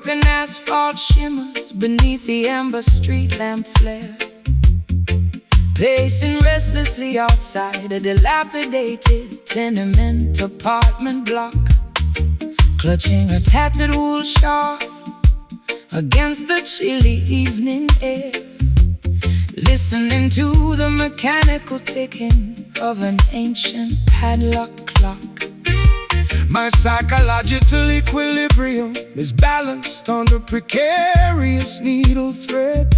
Broken asphalt shimmers beneath the amber street lamp flare. Pacing restlessly outside a dilapidated tenement apartment block, clutching a tattered wool shawl against the chilly evening air, listening to the mechanical ticking of an ancient padlock clock. My psychological equilibrium is balanced on the precarious needle thread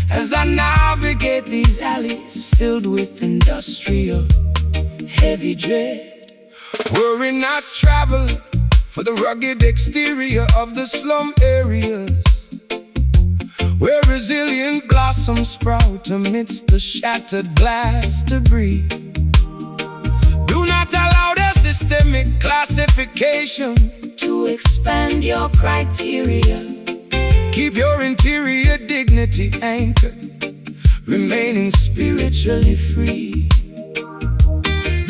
as I navigate these alleys filled with industrial heavy dread. Worry not traveling for the rugged exterior of the slum areas, where resilient blossoms sprout amidst the shattered glass debris. Do not allow their systemic classification to expand your criteria. Keep your interior dignity anchored, remaining spiritually free.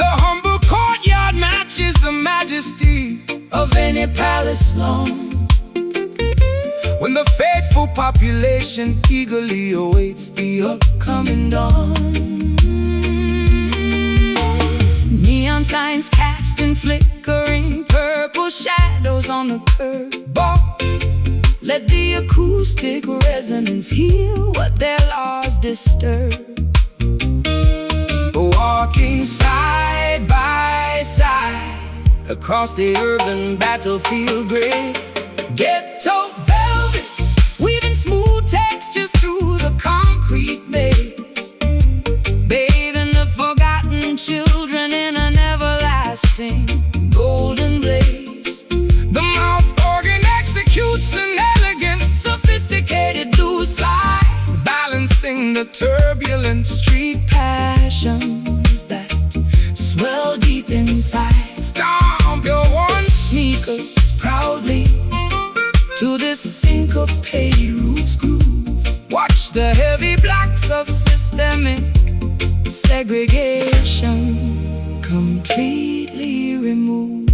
The humble courtyard matches the majesty of any palace long, when the faithful population eagerly awaits the upcoming dawn. Neon signs casting flickering purple shadows on the curb bar. Let the acoustic resonance heal what their laws disturb. Walking Side by side across the urban battlefield grid, ghetto velvets weaving smooth textures through the concrete maze, bathing the forgotten children in an everlasting golden blaze. the mouth organ executes an elegant, Sophisticated blues slide, balancing the turbulent street passions that swell deep inside. stomp your one Sneakers proudly to this syncopated roots groove. Watch the heavy Blocks of systemic segregation completely removed.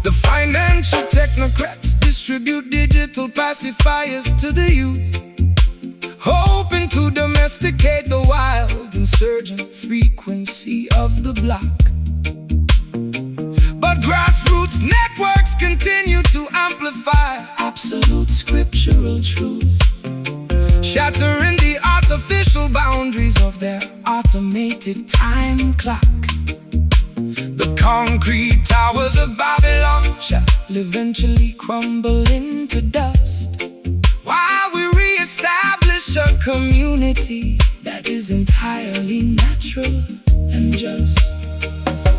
The financial technocrats distribute digital pacifiers to the youth, hoping to domesticate the wild, insurgent frequency of the block. But grassroots networks continue to amplify Absolute scriptural truth, shattering the artificial boundaries of their automated time clock. the concrete towers of Babylon Shall eventually crumble into dust, while we reestablish a community that is entirely natural and just.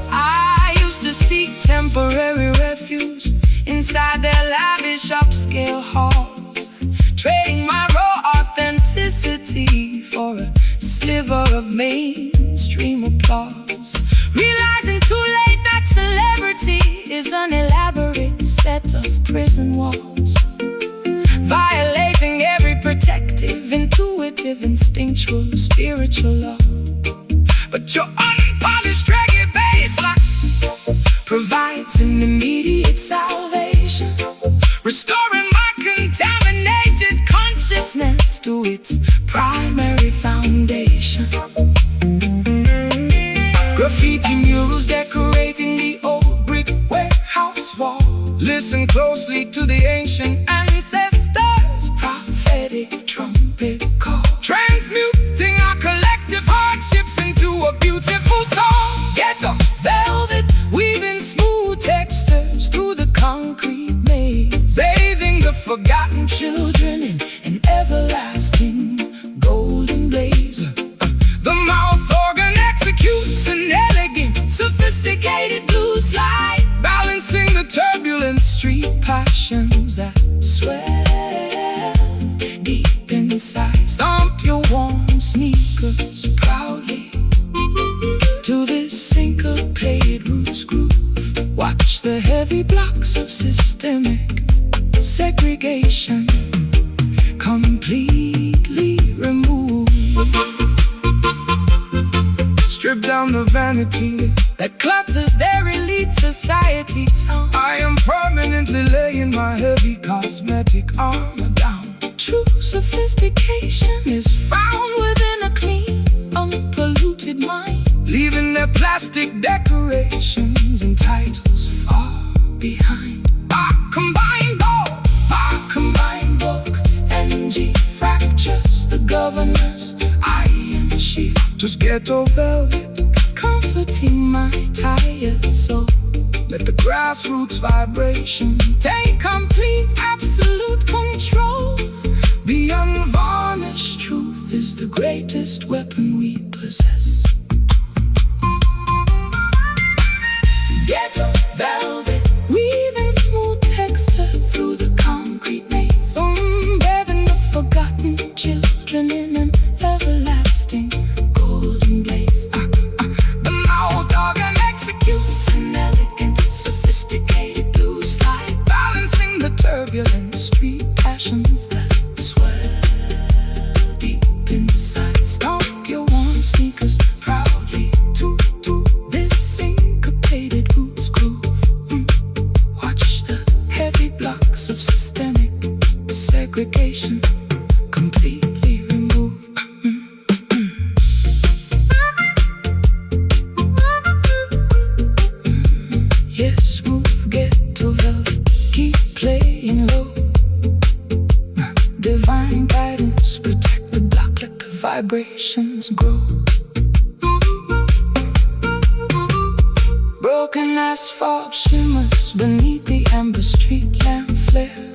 I used to seek temporary refuge inside their lavish upscale halls, trading my raw authenticity for a sliver of mainstream applause, realizing too late that celebrity is an elaborate set of prison walls, violating every protective, intuitive, instinctual, spiritual law. but your unpolished reggae bassline Provides an immediate salvation, restoring my contaminated consciousness to its primary foundation. Graffiti murals decorating the old brick warehouse wall. Listen closely to the ancient Ancestors' prophetic trumpet call, transmuting our collective hardships into a beautiful song. ghetto velvet weaving smooth textures through the concrete maze, Bathing the forgotten children in an everlasting golden blaze. The mouth organ executes an elegant, Sophisticated blue slide, balancing the turbulent street passions that swell deep inside. stomp Your worn sneakers proudly to this syncopated roots groove. Watch the heavy blocks of systemic segregation completely removed. strip down the vanity that clutters their elite society town. I am permanently my heavy cosmetic armor down. True sophistication is found within a clean, unpolluted mind, leaving their plastic decorations and titles far behind. Our combined book, NG fractures the governor's iron shield, just ghetto velvet, comforting my tired soul. Let the grassroots vibration take complete, absolute control. The Unvarnished truth is the greatest weapon we possess. Ghetto velvet, weaving smooth texture through the concrete maze, embedding the forgotten children in an everlasting golden blaze. The mouth organ executes an elegant, sophisticated blues slide, balancing the turbulent street passions that swell deep inside. Stomp your worn sneakers proudly to this syncopated roots groove. Watch the heavy blocks of systemic segregation completely removed. Yes, move, ghetto velvet, keep playing low. Divine guidance, protect the block, let the vibrations grow. Broken asphalt shimmers beneath the amber street lamp flare,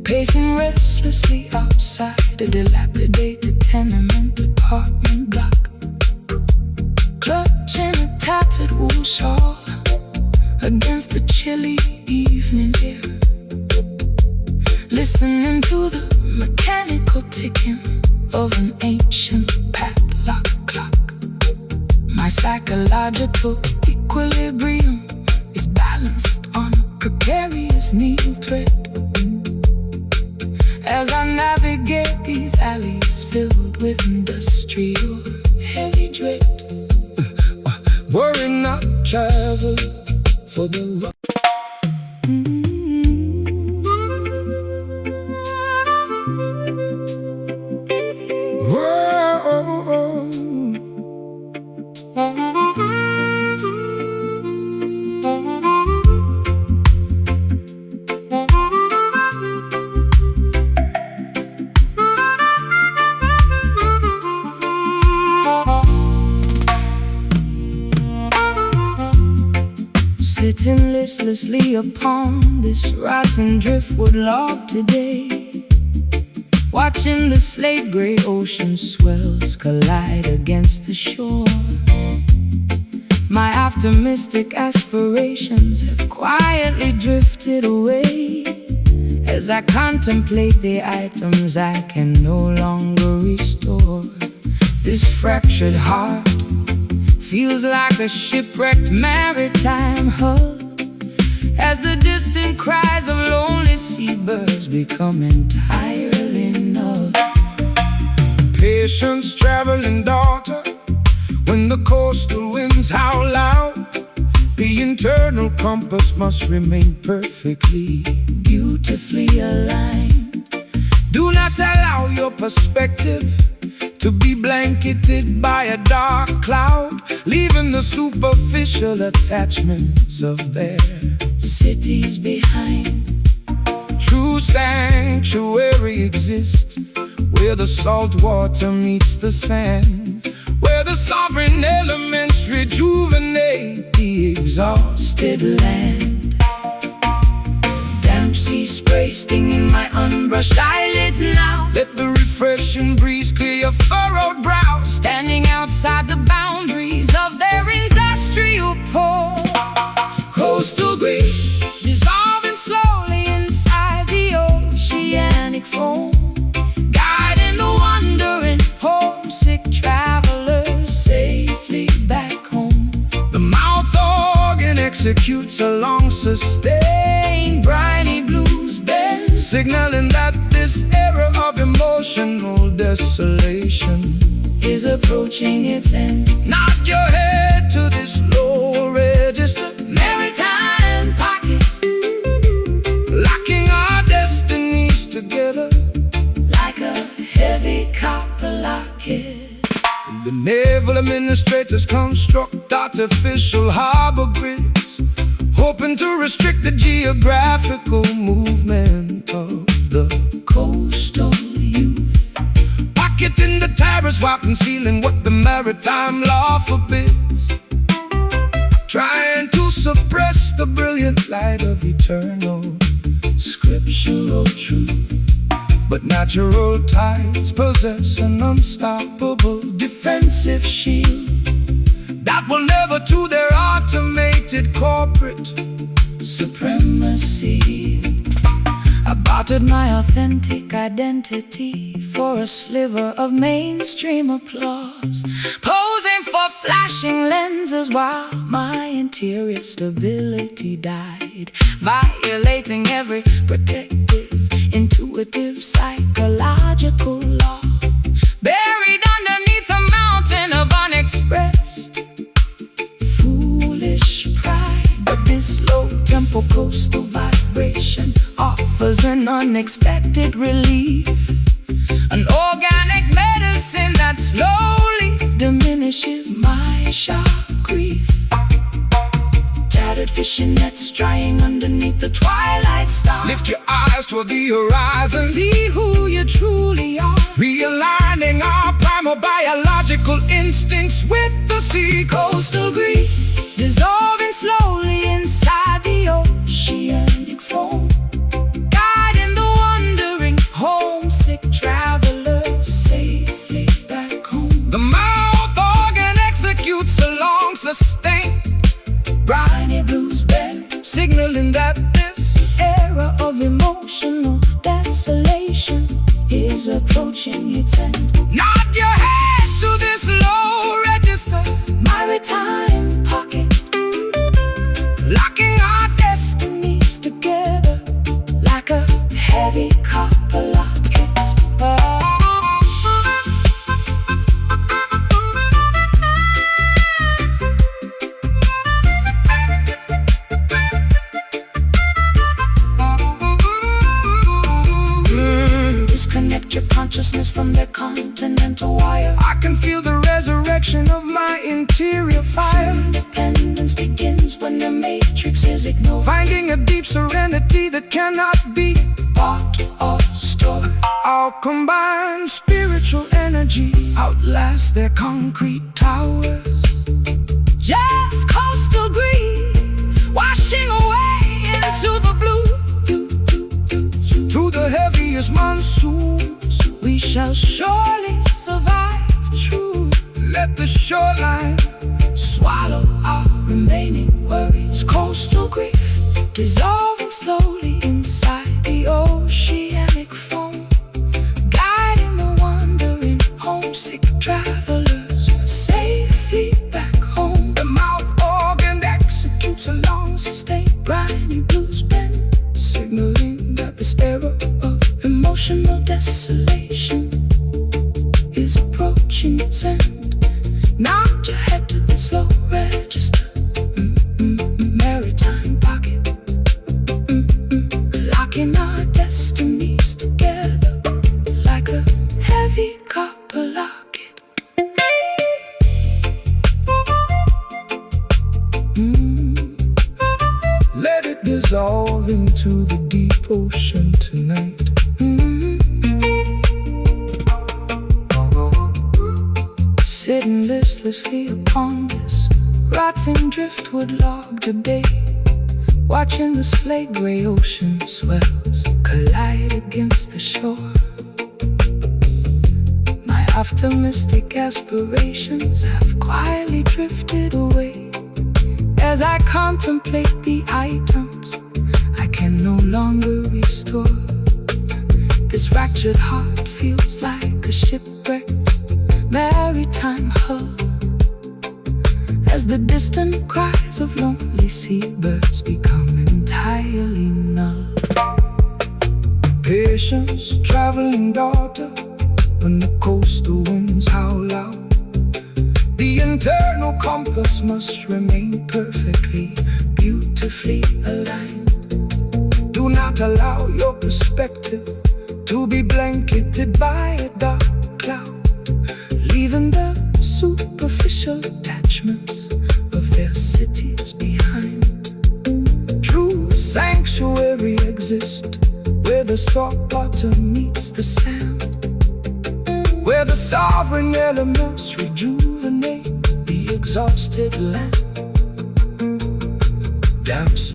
pacing restlessly outside a dilapidated tenement apartment block, clutching a tattered wool shawl against the chilly evening air, listening to the mechanical ticking of an ancient padlock clock. My psychological equilibrium is balanced on a precarious needle thread as I navigate these alleys filled with industrial heavy dread. Worry not, travel for the road. Sitting listlessly upon this rotten driftwood log today, watching the slate gray ocean swells collide against the shore. My optimistic aspirations have quietly drifted away as I contemplate the items I can no longer restore. This fractured heart feels like a shipwrecked maritime hull as the distant cries of lonely seabirds become entirely null. Patience, traveling daughter, when the coastal winds howl loud, the internal compass must remain perfectly, Beautifully aligned. do not allow your perspective to be blanketed by a dark cloud, leaving the superficial attachments of their Cities behind. true sanctuary exists where the salt water meets the sand, where the sovereign elements rejuvenate the exhausted Land. Damp sea spray stinging my unbrushed eyelids now. Let the refreshing breeze clear your furrowed brow. Standing outside the boundaries of their industrial pore. Coastal grief dissolving slowly inside the oceanic foam, guiding the wandering homesick travelers safely back home. The mouth organ executes a long sustained Briny blues bend, signaling that this era of emotional desolation is approaching its end. nod your head to this low register. Maritime pockets artificial harbor grids, hoping to restrict the geographical movement of the Coastal youth, pocketing the tariffs while concealing what the maritime law forbids, trying to suppress the brilliant light of eternal scriptural truth. But natural tides possess an unstoppable defensive shield that will never to their automated corporate Supremacy. I bartered my authentic identity for a sliver of mainstream applause, posing for flashing lenses while my interior stability died, violating every protective, intuitive, psychological law, buried underneath a mountain of unexpressed foolish pride. But this low-tempo coastal vibration offers an unexpected relief, an organic medicine that slowly diminishes my sharp grief. Tattered fishing nets drying underneath the twilight star. Lift your eyes toward the horizon, See who you truly are. realigning our primal biological instincts with the sea. Coastal grief dissolving slowly inside the oceanic foam, guiding the wandering homesick travelers safely back home. The mouth organ executes a long sustained Briny blues bend, signaling that this era of emotional desolation is approaching its end. nod your head to this low register, Maritime pocket, locking our destinies together like a heavy copper locket. Disconnect your consciousness from their continental wire. I can feel the resurrection of my interior fire, Independence begins when the matrix is ignored, finding a deep serenity that cannot be bought or stored. Our combined spiritual energy outlast their concrete towers. Just coastal grief washing away into the blue. Through the heaviest monsoons, We shall surely survive true. let the shoreline Swallow our remaining worries. Coastal grief dissolving slowly inside the oceanic foam, guiding the wandering homesick travelers safely back home. the mouth organ Executes a long sustained briny blues bend, signaling that this era of emotional desolation is approaching its end. Nod your head to this low register, maritime pocket, locking our destinies together like a heavy copper locket. let it dissolve into the deep ocean tonight. Sitting listlessly upon this rotting driftwood log today, watching the slate gray ocean swells collide against the shore. My optimistic aspirations have quietly drifted away as I contemplate the items I can no longer restore. This fractured heart feels like a shipwrecked maritime hull as the distant cries of lonely seabirds become entirely null. Patience, traveling daughter, when the coastal winds howl out, the internal compass must remain perfectly, beautifully aligned. Do not allow your perspective to be blanketed by a dark cloud, leaving the superficial attachments of sanctuary exists, where the salt water meets the sand, where the sovereign elements rejuvenate the exhausted land. Dance.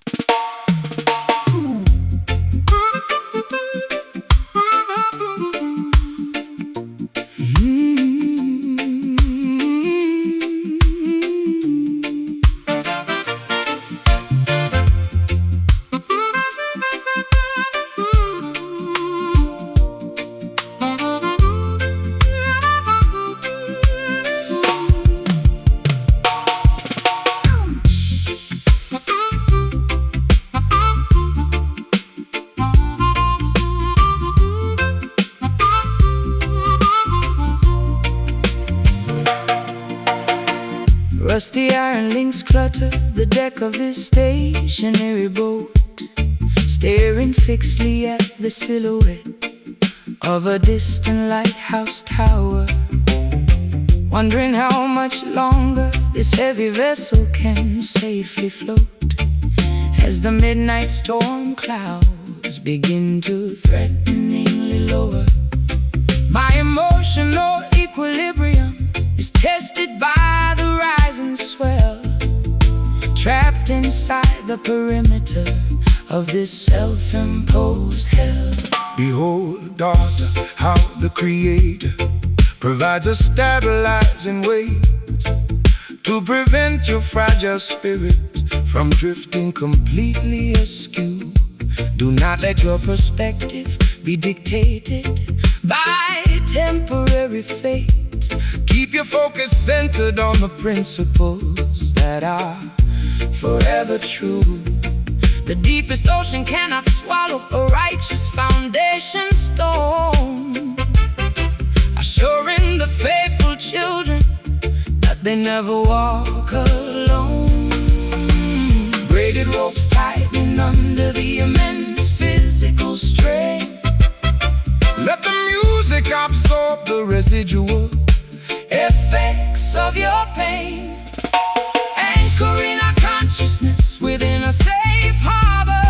Rusty iron links clutter the deck of this stationary boat, staring fixedly at the silhouette of a distant lighthouse tower, wondering how much longer this heavy vessel can safely float as the midnight storm clouds begin to threateningly lower. My emotional equilibrium is tested by the rising swell, trapped inside the perimeter of this self-imposed hell. Behold, daughter, how the Creator provides a stabilizing weight to prevent your fragile spirit from drifting completely askew. Do not let your perspective be dictated by temporary fate. Keep your focus centered on the principles that are forever true. The deepest ocean cannot swallow a righteous foundation stone, assuring the faithful children that they never walk alone. Braided ropes tightening under the immense physical strain. Let the music absorb the residual effects of your pain, anchoring our consciousness within a safe harbor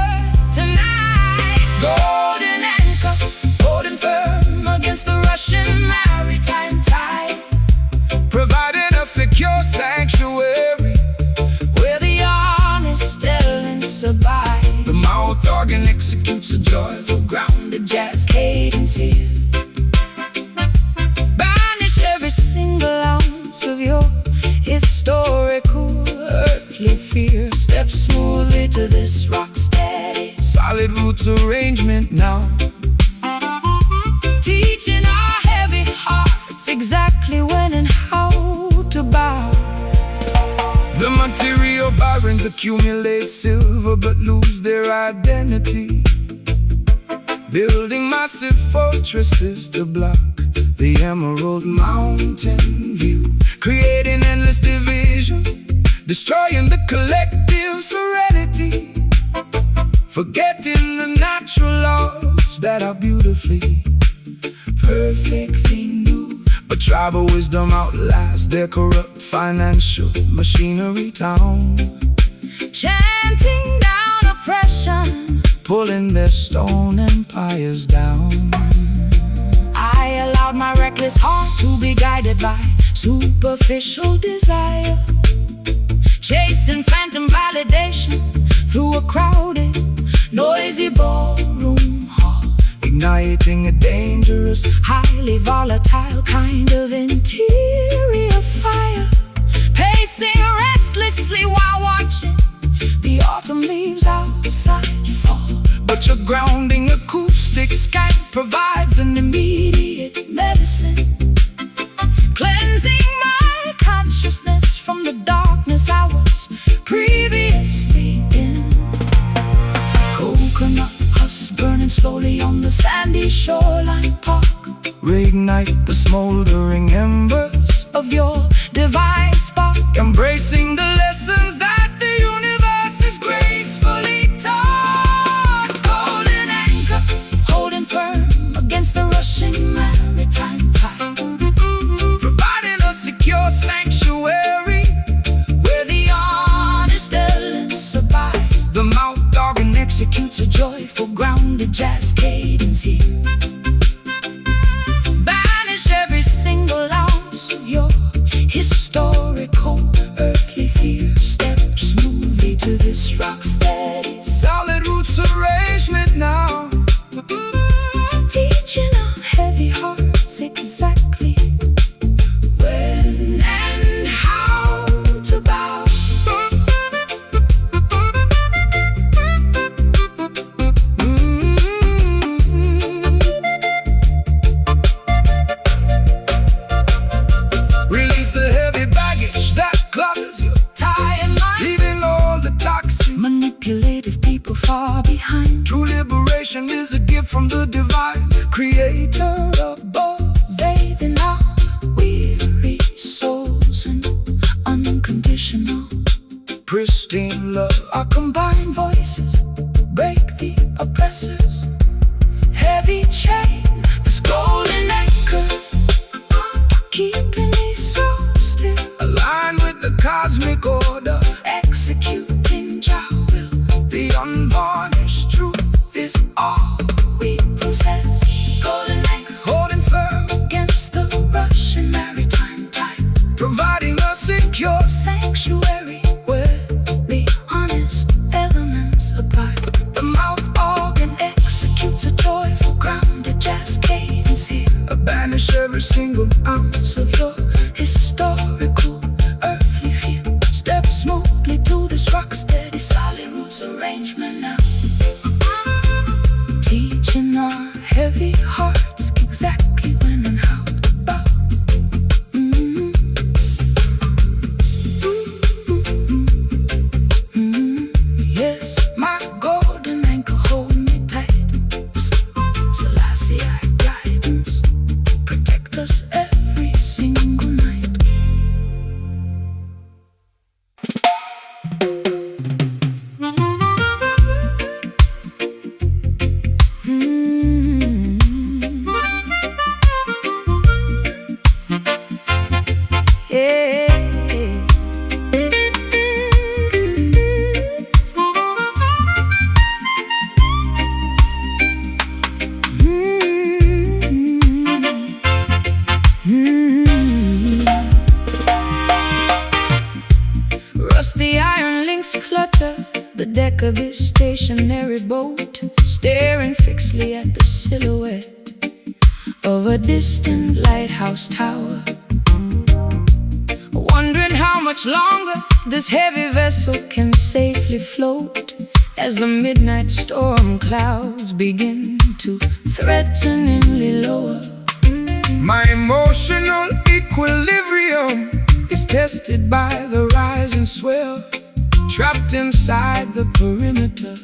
tonight. Golden anchor, holding firm against the rushing maritime tide, providing a secure sanctuary where the honest elements abide. The mouth organ executes a joyful, grounded jazz cadence here. Banish every single ounce of your historical earthly fear. Step smoothly to this rock steady, solid roots arrangement now, teaching our heavy hearts exactly when and how to bow. The material barons accumulate silver but lose their identity, building massive fortresses to block the emerald mountain view, creating endless division, destroying the collective serenity, forgetting the natural laws that are beautifully, perfectly new. But tribal wisdom outlasts their corrupt financial machinery town, chanting down oppression, pulling their stone empires down. I allowed my reckless heart to be guided by superficial desire, chasing phantom validation through a crowded, noisy ballroom hall, igniting a dangerous, highly volatile kind of interior fire, pacing restlessly while watching the autumn leaves outside fall. But your grounding acoustic scan provides an immediate medicine, cleansing my consciousness from the darkness I was previously in. Coconut Husks burning slowly on the sandy shoreline park, reignite the smoldering embers of your divine spark, embracing the lessons that the universe is gracefully taught. Golden anchor, holding firm against the rushing maritime tide, providing a secure sanctuary where the honest elements abide. The mouth organ executes executes a joyful, grounded jazz cadence here. Banish every single ounce of your historical, earthly fear. Step smoothly to this rock steady, solid roots arrangement now, teaching our heavy hearts exactly when and how to bow. Release the heavy baggage that clutters you, Tie and line, leaving all the toxic, manipulative people far behind. true liberation is a gift from the divine creator Above, bathing our weary souls in unconditional, pristine love. our combined voices break the oppressors' heavy chain. This golden anchor, keeping me so still, Align with the cosmic order, executing Jah will. the unvarnished truth is all We possess golden anchor, holding firm, against the Russian maritime tide, providing a secure sanctuary where the honest elements abide. The mouth organ executes a joyful, grounded jazz cadence here. banish every single Ounce of your historical, earthly fear. Step smoothly to this rock steady, solid roots arrangement now, teaching our heavy hearts exactly when and how to bow. Yes, my golden anchor, hold me tight. Selassie, guidance, protect us every single night. Yeah. Rusty iron links clutter the deck of this stationary boat, staring fixedly at the silhouette of a distant lighthouse tower, wondering how much longer this heavy vessel can safely float as the midnight storm clouds begin to threateningly lower. My emotional equilibrium is tested by the rise and swell, trapped inside the perimeter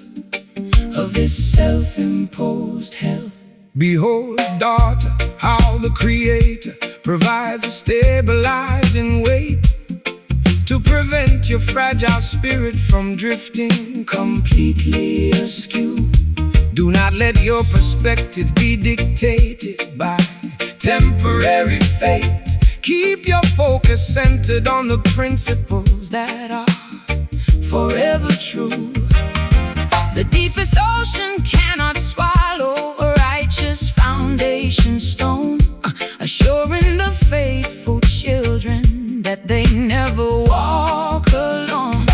Of this self-imposed hell. Behold, daughter, how the Creator provides a stabilizing weight to prevent your fragile spirit from drifting completely askew. Do not let your perspective be dictated by temporary fate. Keep your focus centered on the principles That are forever true. The deepest ocean cannot swallow a righteous foundation stone, assuring the faithful children that they never walk alone.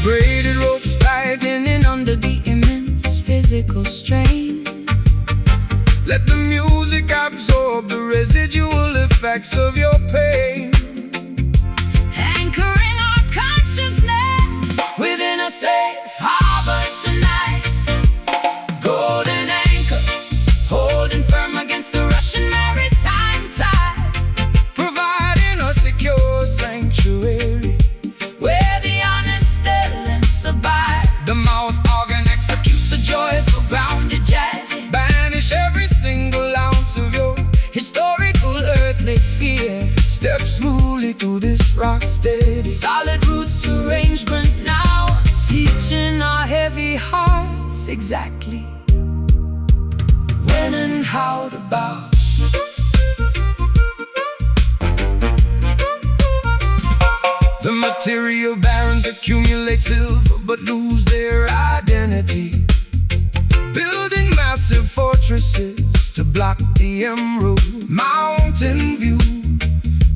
braided ropes Tightening under the immense physical strain, Let the music absorb the residual effects of your pain. anchoring our consciousness within a safe harbor tonight. Golden anchor, holding firm against the Russian maritime tide, Providing a secure sanctuary where the honest elements abide. the mouth organ executes A joyful, grounded jazz, banish every single ounce of your historical, earthly fear. step smoothly through this rock steady. Solid roots arrangement now, teaching our heavy hearts exactly when and how to bow. The material barons accumulate silver but lose their identity. serenity, building massive fortresses to block the emerald mountain view,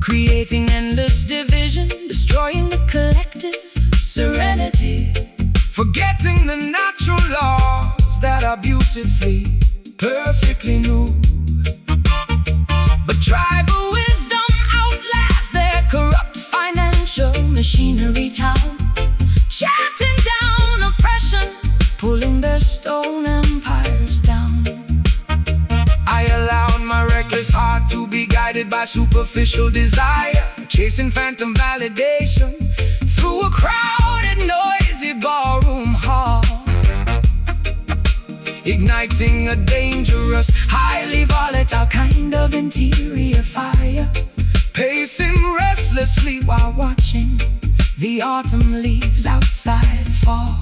creating endless division, destroying the collective serenity, forgetting the natural laws that are beautifully, perfectly new. But tribal wisdom outlasts their corrupt financial machinery town, chatting down oppression, pulling their stone empires down. I allowed my reckless heart to be guided by superficial desire, chasing phantom validation through a crowded, noisy ballroom hall, igniting a dangerous, highly volatile kind of interior fire, pacing restlessly while watching the autumn leaves outside fall.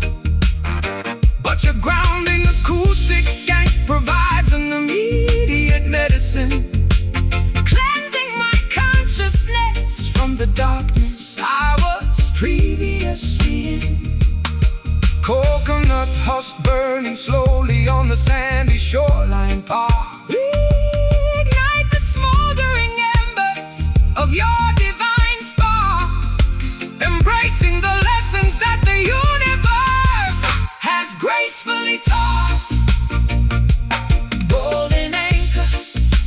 But your grounding acoustic skank provides an immediate medicine, cleansing my consciousness from the darkness I was previously in. coconut husk burning slowly on the sandy shoreline park, Reignite the smoldering embers of your divine spark, embracing the lessons that the universe has gracefully taught. Golden anchor,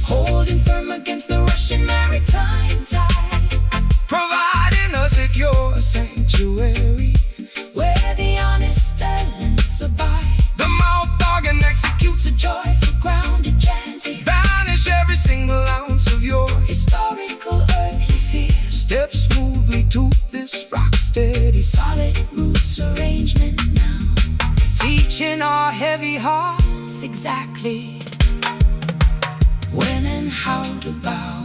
holding firm against the rushing maritime tide, providing a secure sanctuary where the honest elements abide. The mouth organ executes A joyful, grounded, jazzy, banish every single ounce of your historical earthly fears. step smoothly to this rock steady Solid roots arrangement now, teaching our heavy hearts exactly when and how to bow.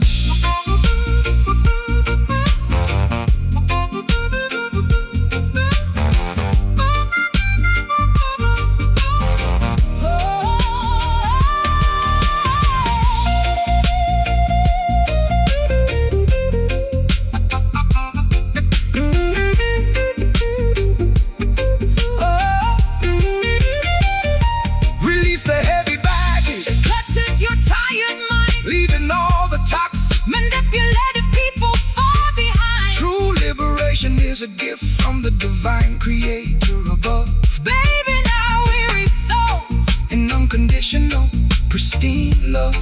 Release the heavy baggage, Clutches your tired mind, leaving all the toxic. manipulative people far behind. True liberation is a gift from the divine creator above, Baby, now weary souls, in unconditional, pristine love.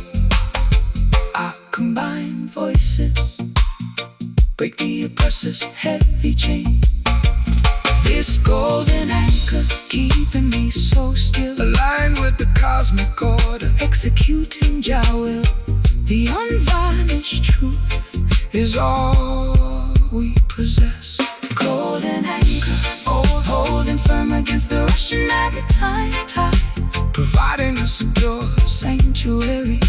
I combine voices, break the oppressor's heavy chain. This golden anchor keeping me so still, Aligned with the cosmic order executing Jah will. The unvarnished truth is all we possess. Golden anchor, holding firm against the rushing maritime tide, providing a secure sanctuary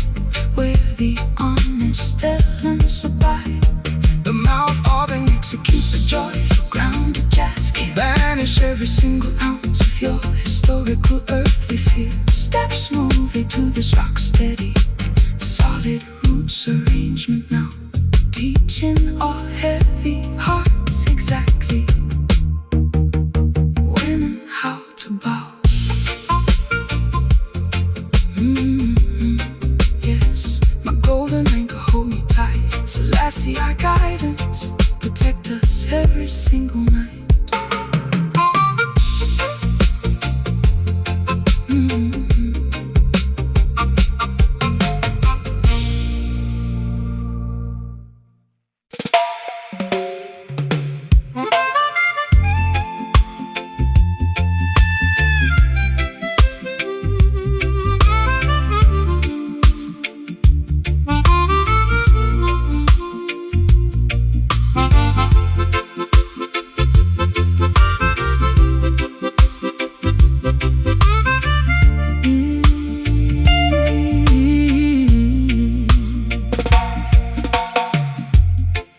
where the honest elements abide. the mouth organ Executes a joyful, grounded jazz scale, banish every single ounce of your historical earthly fear. Step smoothly to this rock steady, solid roots arrangement now, teaching our heavy hearts exactly when and how to bow. Yes, my golden anchor, hold me tight. Selassie, our guidance, protect us every single night.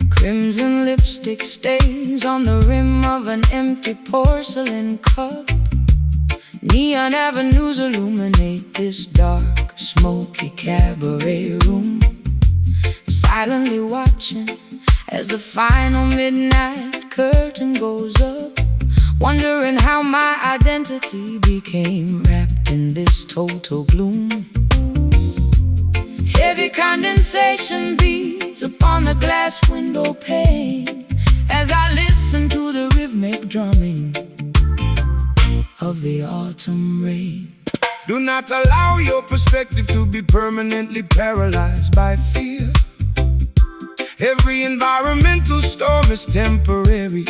Crimson lipstick stains on the rim of an empty porcelain cup. Neon avenues illuminate this dark, smoky cabaret room. Silently watching as the final midnight curtain goes up. wondering how my identity became wrapped in this total gloom. Heavy condensation beats upon the glass window pane as I listen to the rhythmic drumming of the autumn rain. Do not allow your perspective to be permanently paralyzed by fear. Every environmental storm is temporary.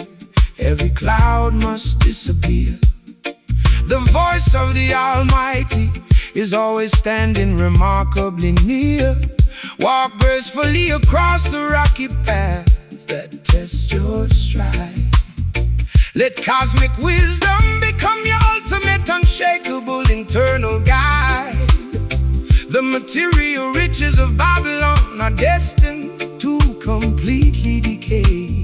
Every cloud must disappear. The voice of the Almighty is always standing remarkably near. Walk gracefully across the rocky paths that test your stride. Let cosmic wisdom become your ultimate unshakable internal guide. The material riches of Babylon are destined to completely decay.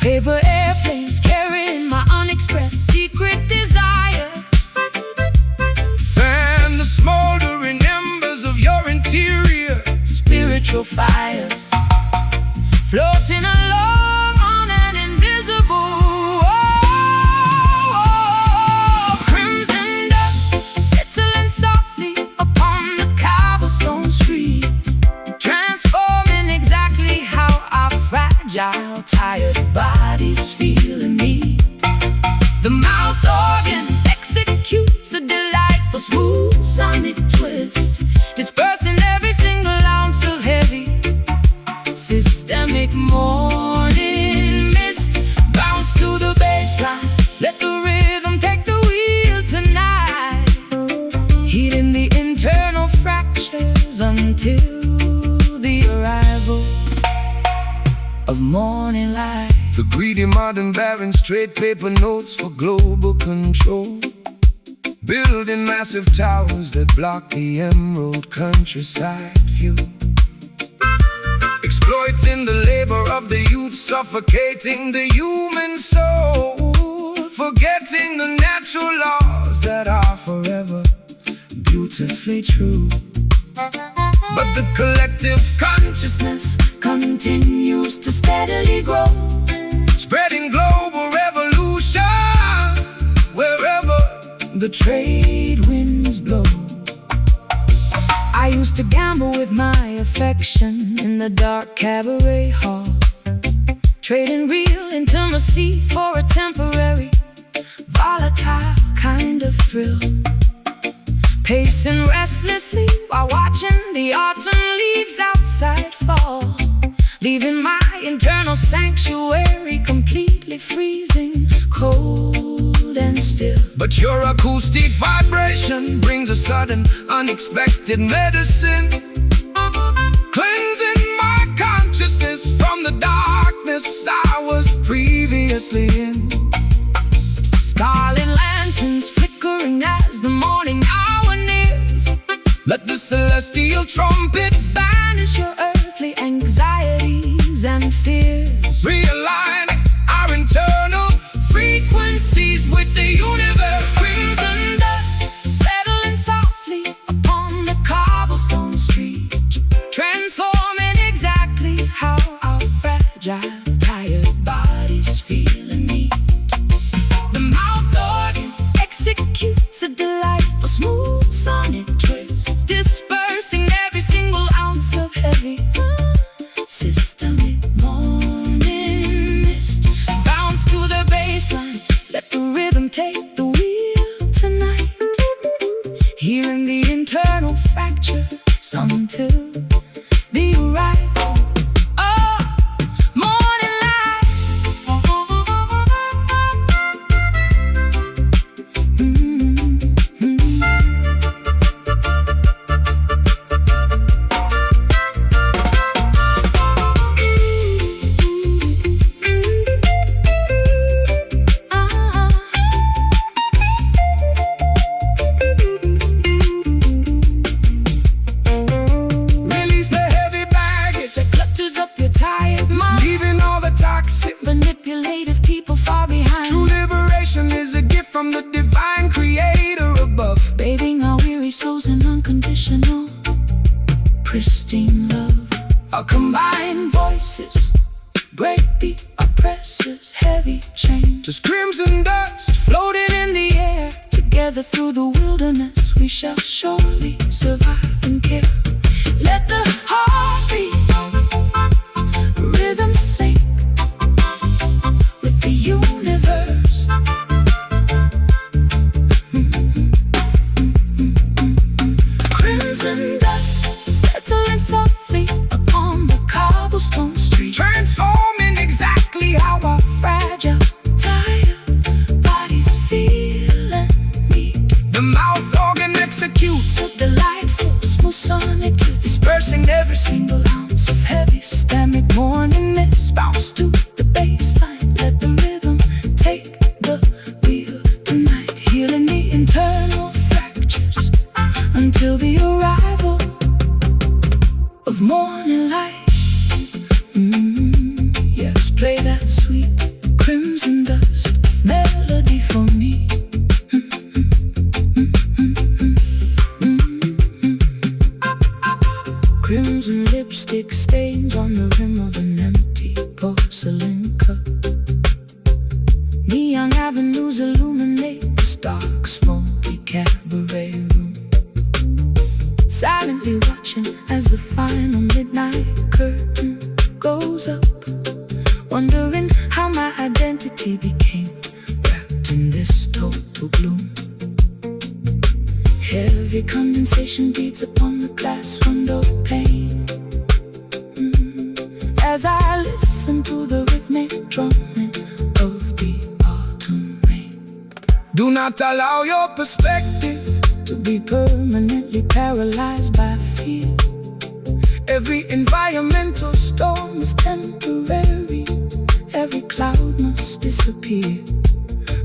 Paper airplanes carrying my unexpressed secret desires. Fan the smoldering embers of your interior. Spiritual fires floating along on an invisible crimson dust settling softly upon the cobblestone street, transforming exactly how our fragile, tired bodies feel and need. The mouth organ executes a delightful smooth sonic twist, dispersing every single ounce of heavy systemic morning mist. Bounce to the baseline, let the rhythm take the wheel tonight, healing the internal fractures until the arrival of morning light. The greedy modern barons trade paper notes for global control, building massive towers that block the emerald countryside view. Exploiting the labor of the youth, suffocating the human soul, forgetting the natural laws that are forever beautifully true. But the collective consciousness continues to steadily grow, spreading global revolution wherever the trade winds blow. I used to gamble with my affection in the dark cabaret hall, trading real intimacy for a temporary, volatile kind of thrill. Pacing restlessly while watching the autumn leaves outside fall, leaving my internal sanctuary completely freezing cold and still. But your acoustic vibration brings a sudden, unexpected medicine, cleansing my consciousness from the darkness I was previously in. Scarlet lanterns flickering as the morning hour nears. Let the celestial trumpet Banish your earthly anxieties and fears, realigning our internal frequencies with the universe. crimson dust settling softly upon the cobblestone street, transforming exactly how our fragile, tired bodies feel and need. The mouth organ executes a delightful smooth sonic twist, dispersing every single ounce of heavy systemic morning mist. Bounce to the baseline, let the rhythm take the wheel tonight, healing the internal fractures until the arrival of morning light. Really just crimson dust floating in the air. Together through the wilderness, we shall surely survive and care. Let the heartbeat rhythm sync with the universe. Crimson dust settling softly upon the cobblestone street, transforming exactly how our fragile, tired bodies feel and need. the mouth organ executes, A delightful, smooth sonic tune, dispersing every single ounce of heavy stomach morning mist. Bounce to the bass line, let the rhythm take the wheel tonight, healing the internal fractures until the arrival of morning light. Yes, play that sweet crimson dust melody for me. Crimson lipstick stains on the rim of an empty porcelain cup. Neon avenues illuminate this dark, smoky cabaret room. Silently watching as the final midnight curtain goes up, wondering how my identity became wrapped in this total gloom. Heavy condensation beats upon the glass window pane, as I listen to the rhythmic drumming of the autumn rain. Do not allow your perspective To be permanently paralyzed by fear. every environmental Storm is temporary, every cloud must disappear.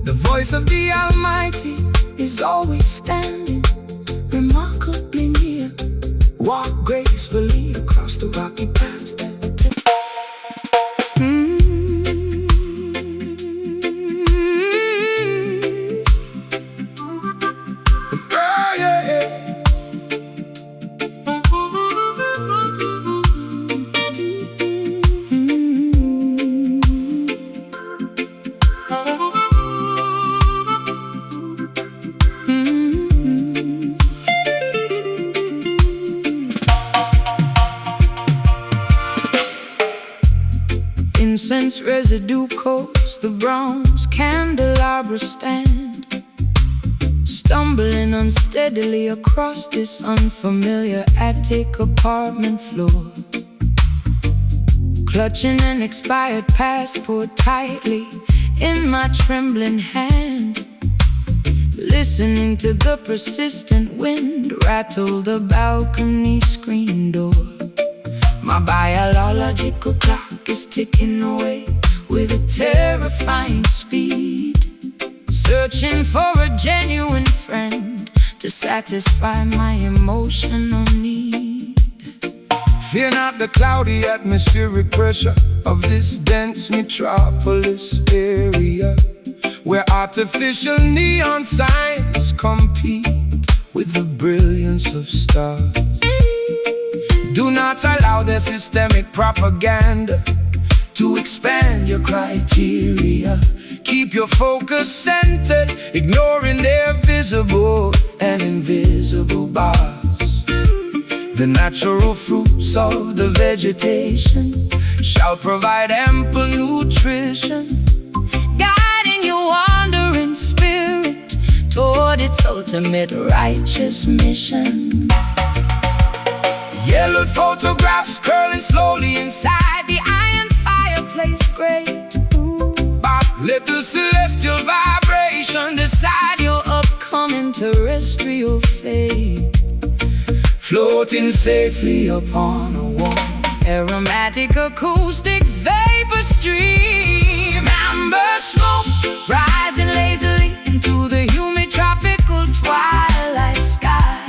the voice of the Almighty Is always standing, remarkably near. walk gracefully Across the rocky paths that oh, yeah, yeah. Incense residue coats the bronze candelabra stand, stumbling unsteadily across this unfamiliar attic apartment floor. Clutching an expired passport tightly in my trembling hand, listening to the persistent wind rattle the balcony screen door. My biological clock is ticking away with a terrifying speed, searching for a genuine friend to satisfy my emotional need. Fear not the cloudy atmospheric pressure of this dense metropolis area, where artificial neon signs compete with the brilliance of stars. Do not allow their systemic propaganda to expand your criteria. Keep your focus centered, ignoring their visible and invisible bars. The natural fruits of the vegetation shall provide ample nutrition, Guiding your wandering spirit toward its ultimate righteous mission. yellowed photographs curling slowly Inside the iron fireplace grate, but let the celestial vibration decide your upcoming terrestrial fate. floating safely Upon a warm, aromatic, acoustic vapor stream. Amber smoke rising lazily into the humid tropical twilight sky,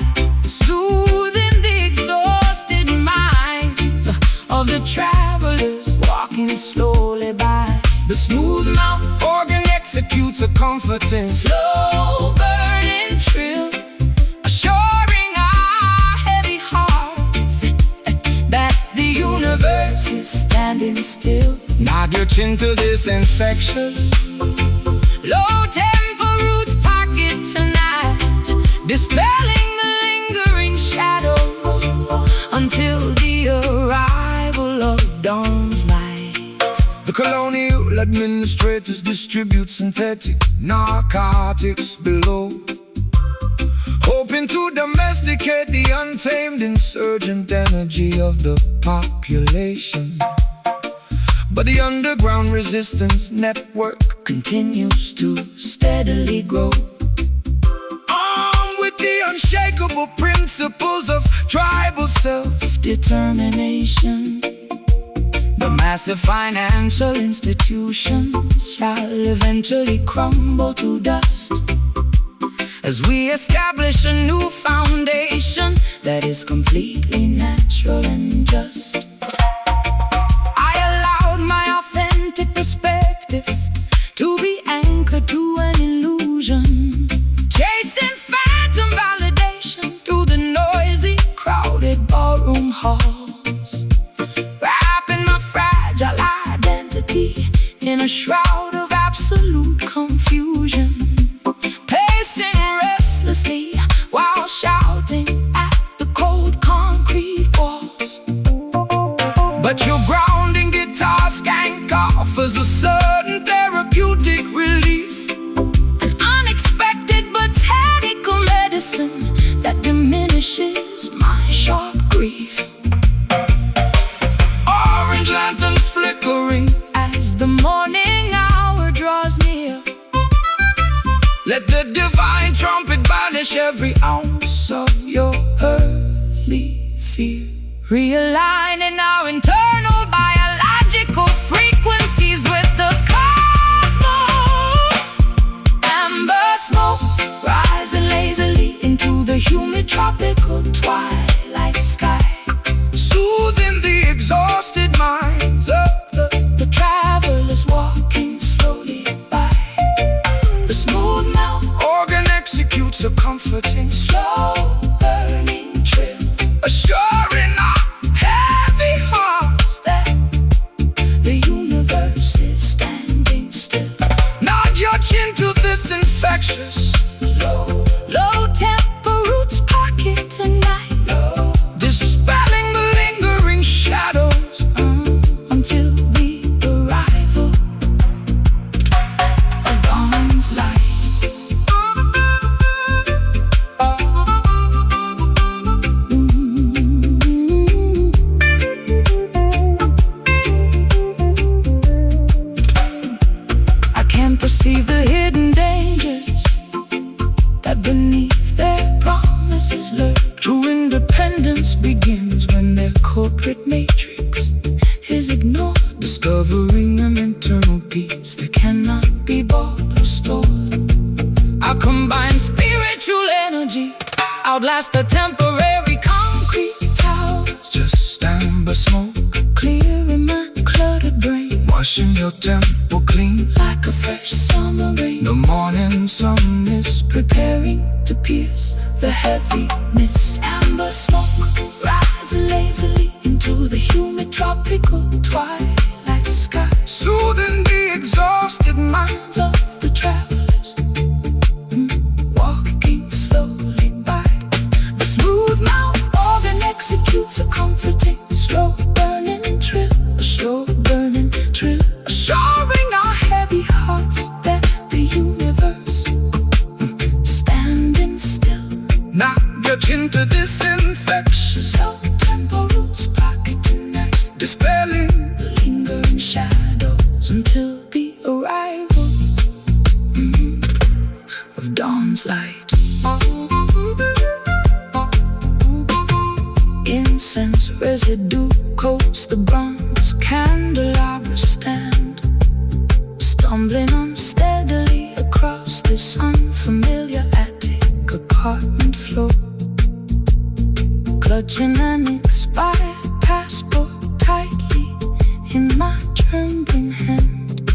soothing the exhausted minds of the travelers walking slowly by. The smooth mouth organ executes a comforting Slow burning trill, assuring our heavy hearts that the universe is standing still. Nod your chin to this infectious Low tempo roots pocket tonight, dispelling the lingering shadows until the arrival of dawn's light. The colonial administrators distribute synthetic narcotics below, hoping to domesticate the untamed insurgent energy of the population. But the underground resistance network continues to steadily grow, armed with the unshakable principles of tribal self-determination. The massive financial institutions shall eventually crumble to dust as we establish a new foundation that is completely natural and just. I allowed my authentic perspective to be anchored to an illusion, chasing phantom validation through the noisy, crowded ballroom halls, wrapping my fragile identity in a shroud of absolute confusion, pacing restlessly while shouting at the cold concrete walls. But your grounding guitar skank offers a certain therapeutic relief, an unexpected botanical medicine that diminishes my sharp grief. Orange lanterns flickering as the morning hour draws near, let the divine trumpet banish every ounce of your earthly fear, realigning our internal biological frequencies with the cosmos. Amber smoke rising lazily into the humid tropical twilight sky, soothing the exhausted minds of the travelers walking slowly by. The smooth mouth organ executes a comforting, slow burning trill, assuring our heavy hearts that the universe is standing still. nod your chin to this infectious Low tempo roots pocket tonight, dispelling the lingering shadows until the arrival of dawn's light. I can perceive the hidden dangers that beneath their promises lurk. True independence begins when their corporate matrix is ignored, discovering an internal peace that cannot be bought or stored. Our combined spiritual energy outlasts the temporary concrete towers, just amber smoke, clearing my cluttered brain washing your temple clean like a fresh summer rain. The morning sun is Preparing to pierce the heavy mist. Amber smoke rising lazily into the humid tropical twilight sky, soothing the exhausted minds of the travelers walking slowly by. The smooth mouth organ executes a comforting, slow burning trill, a slow burning trill, assuring our heavy hearts that the universe standing still. nod your chin to this infectious, Low tempo roots pocket tonight, dispelling the lingering shadows until the arrival of dawn's light. Incense residue coats the bronze candelabra stand, stumbling unsteadily across this unfamiliar attic apartment floor, clutching an expired passport tightly in my trembling hand,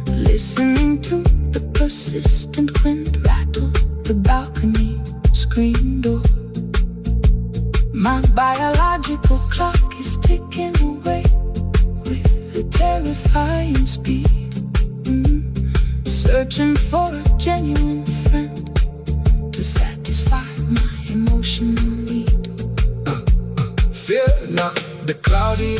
listening to the persistent wind rattle the balcony screen door. My biological clock is ticking away with a terrifying speed, searching for a genuine friend to satisfy my emotional need. Fear not the cloudy.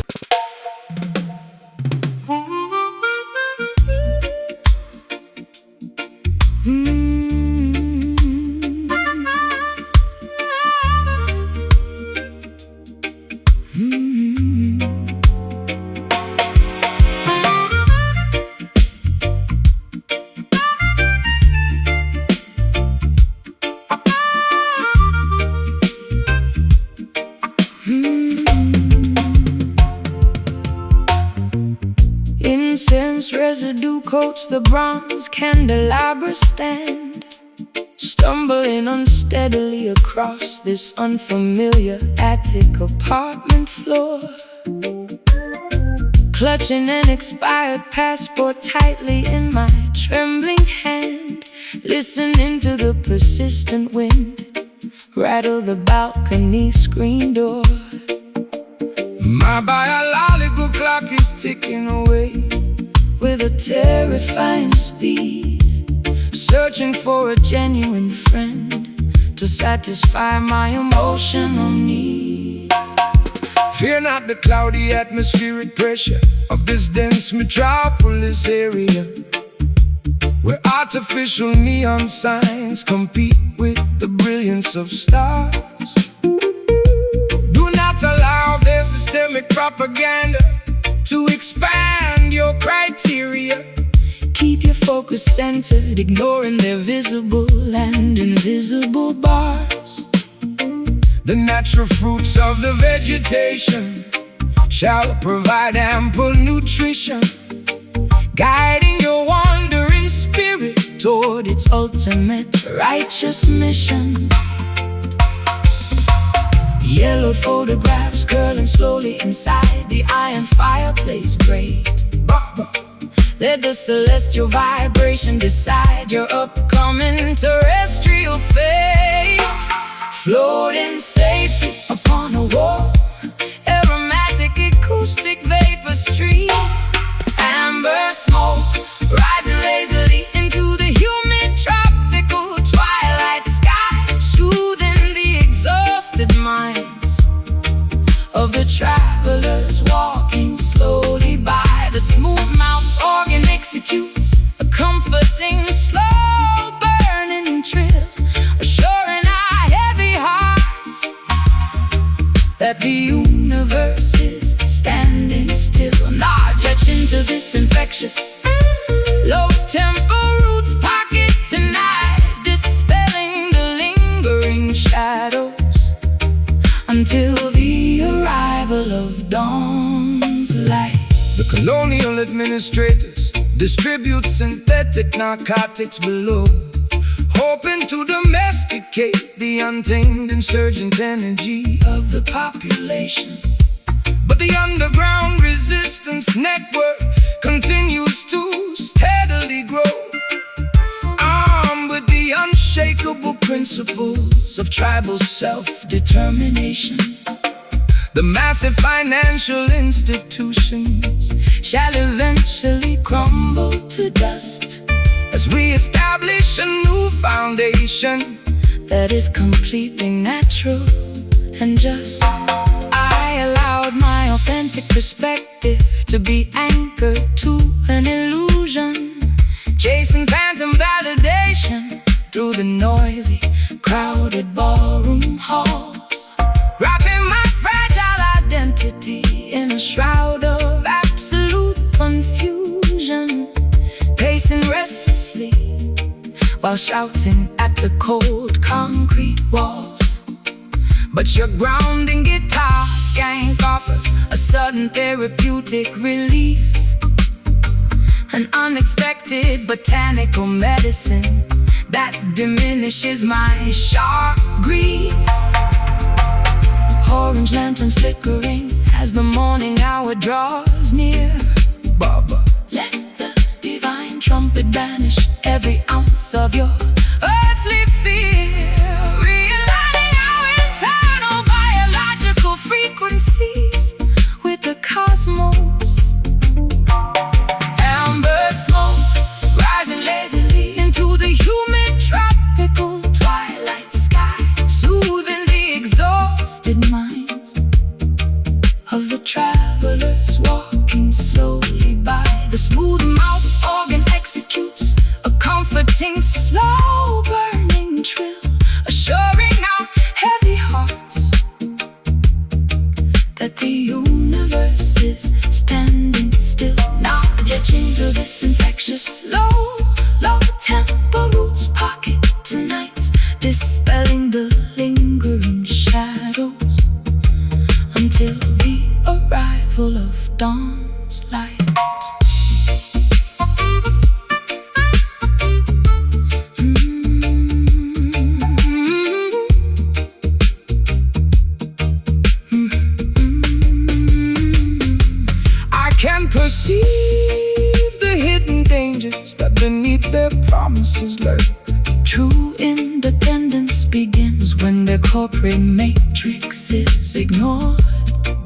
Incense residue coats the bronze candelabra stand, stumbling unsteadily across this unfamiliar attic apartment floor. Clutching an expired passport tightly in my trembling hand, listening to the persistent wind rattle the balcony screen door. My biological clock is ticking away With a terrifying speed, searching for a genuine friend to satisfy my emotional need. Fear not the cloudy atmospheric pressure of this dense metropolis area, where artificial neon signs compete with the brilliance of stars. Do not allow their systemic propaganda to expand your criteria. Keep your focus centered, ignoring their visible and invisible bars. The natural fruits of the vegetation shall provide ample nutrition, Guiding your wandering spirit toward its ultimate righteous mission. Yellowed photographs curling slowly inside the iron fireplace grate. Let the celestial vibration decide your upcoming terrestrial fate. Floating safely upon a warm, aromatic acoustic vapor stream. Amber smoke rising lazily into the humid tropical twilight sky, soothing the exhausted minds of the travelers walking slowly by. The smooth-mouthed organ executes a comforting, slow burning trill, assuring our heavy hearts that the universe is standing still. Nod into this infectious low-tempo roots pocket tonight, dispelling the lingering shadows until the arrival of dawn's light. The colonial administrators distribute synthetic narcotics below, hoping to domesticate the untamed insurgent energy Of the population, But the underground resistance network continues to steadily grow, armed with the unshakable principles of tribal self-determination. The massive financial institutions Shall eventually crumble to dust as we establish a new foundation that is completely natural and just. I allowed my authentic perspective to be anchored to an illusion, chasing phantom validation through the noisy, crowded ballroom halls, wrapping my fragile identity in a shroud of absolute confusion, pacing restlessly while shouting at the cold concrete walls. But your grounding guitar skank offers a sudden therapeutic relief, an unexpected botanical medicine that diminishes my sharp grief. Orange lanterns flickering as the morning hour draws near. Baba. Let the divine trumpet banish every ounce of your earthly fear, realigning our internal biological frequencies with the cosmos. Amber smoke rising lazily slow, low tempo roots pocket tonight, dispelling the lingering shadows until the arrival of dawn's light. Perceive the hidden dangers that beneath their promises lurk. True independence begins when the corporate matrix is ignored.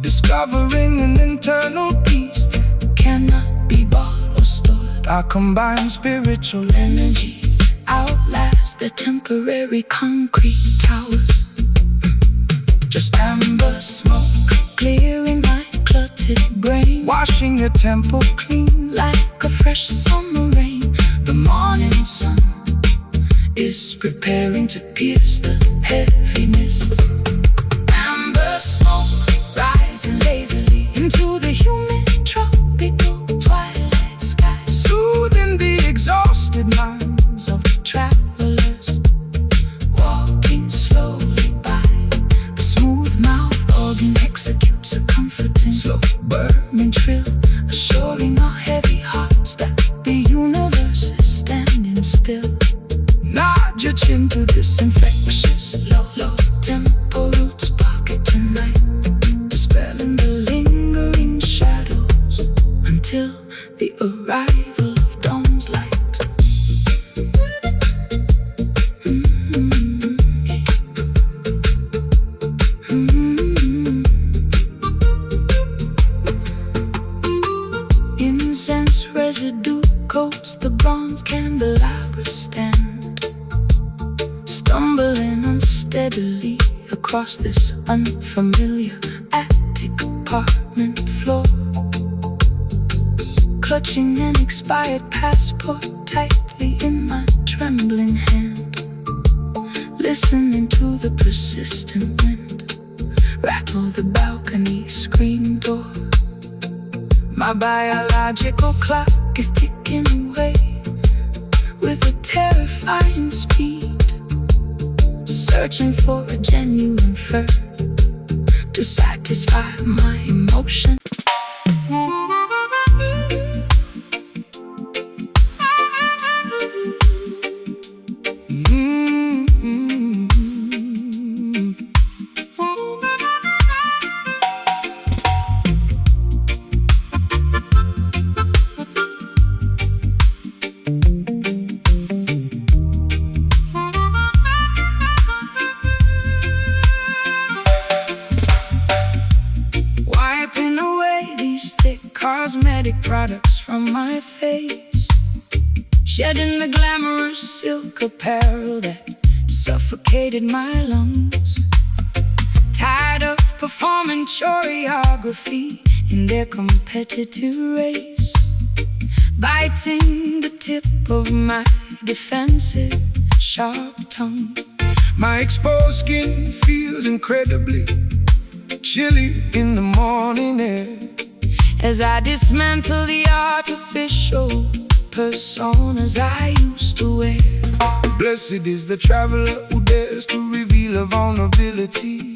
Discovering an internal peace that cannot be bought or stored. our combined spiritual Energy outlasts the temporary concrete towers. Just amber smoke clearing my cluttered brain, washing the temple clean like a fresh summer rain. The morning sun is preparing to pierce the heavy mist. Amber smoke rising lazily into the humid tropical twilight sky, soothing the exhausted minds of travelers walking slowly by. The smooth-mouthed organ executes a comforting, slow burning trill, assuring our heavy hearts that the universe is standing still. Nod your chin to this infectious low tempo roots pocket tonight, dispelling the lingering shadows until the arrival of dawn's light. Incense residue coats the bronze candelabra stand, stumbling unsteadily across this unfamiliar attic apartment floor, clutching an expired passport tightly in my trembling hand, listening to the persistent wind rattle the balcony screen door. My biological clock is ticking away with a terrifying speed, searching for a genuine fur to satisfy my emotion. Wiping away these thick cosmetic products from my face, shedding the glamorous silk apparel that suffocated my lungs. Tired of performing choreography in their competitive race, biting the tip of my defensive sharp tongue. My exposed skin feels incredibly chilly in the morning air as I dismantle the artificial personas I used to wear. Blessed is the traveler who dares to reveal a vulnerability,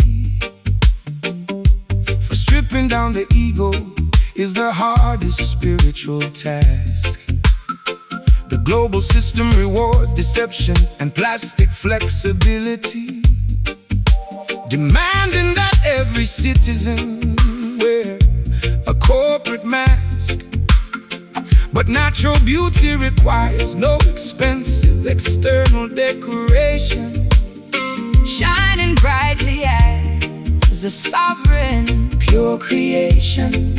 for stripping down the ego is the hardest spiritual task. The global system rewards deception and plastic flexibility, demanding that every citizen wear a corporate mask. But natural beauty requires no expensive external decoration, shining brightly as a sovereign, pure creation.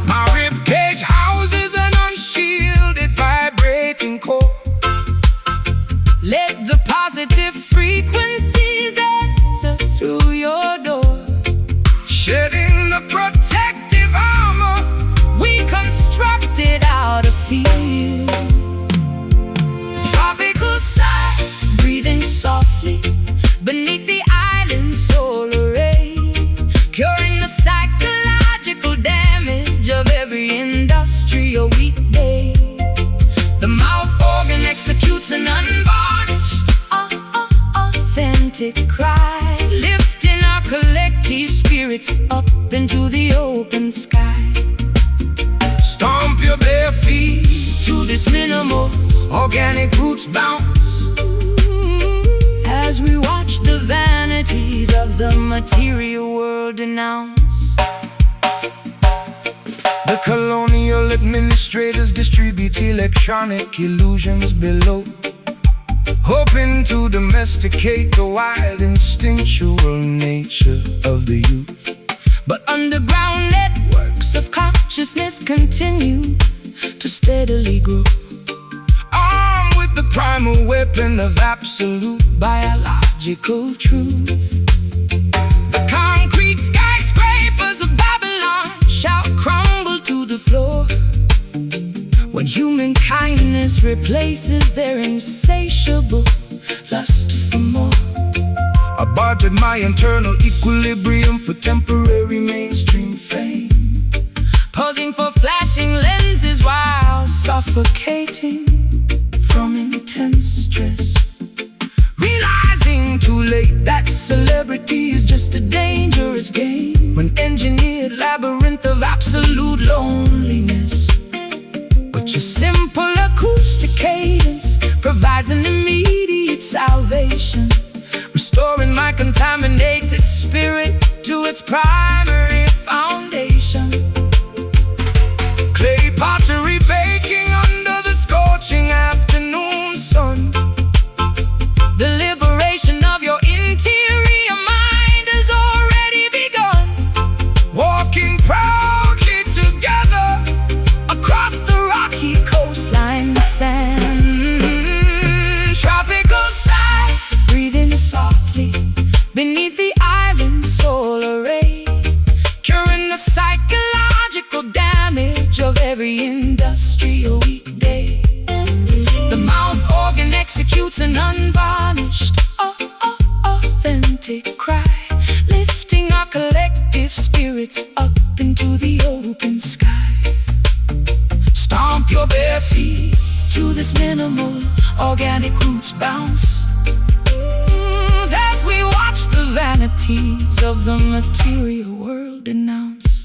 My ribcage houses an unshielded, vibrating core. Let the positive frequencies enter through your door, shedding the protective armor we constructed out of fear. Tropical sigh, breathing softly beneath the island's solar ray, curing the psychological damage of every industrial weekday. authentic cry, lifting our collective spirits up into the open sky. Stomp your bare feet to this minimal organic roots bounce, as we watch the vanities of the material world denounce. The colonial administrators distribute electronic illusions below, hoping to domesticate the wild instinctual nature of the youth. But underground networks of consciousness continue to steadily grow, armed with the primal weapon of absolute biological truth. The concrete skyscrapers of Babylon shall crumble to the floor when human kindness replaces their insatiable lust for more. I bartered my internal equilibrium for temporary mainstream fame, posing for flashing lenses while suffocating from intense stress, realizing too late that celebrity is just a dangerous game, when engineered labyrinth of absolute loneliness. But your simple acoustic cadence provides an immediate salvation, restoring my contaminated spirit to its primary foundation. Clay pottery baking under the scorching afternoon sun. The liberation of your interior mind has already begun. Walking proudly together across the rocky coastline sand, tropical sigh, breathing softly beneath the island's solar ray, curing the psychological damage of every industrial weekday. The mouth organ executes an unvarnished, authentic cry, lifting our collective spirits up into the open sky. Stomp your bare feet to this minimal organic roots bounce, as we watch the vanities of the material world denounce.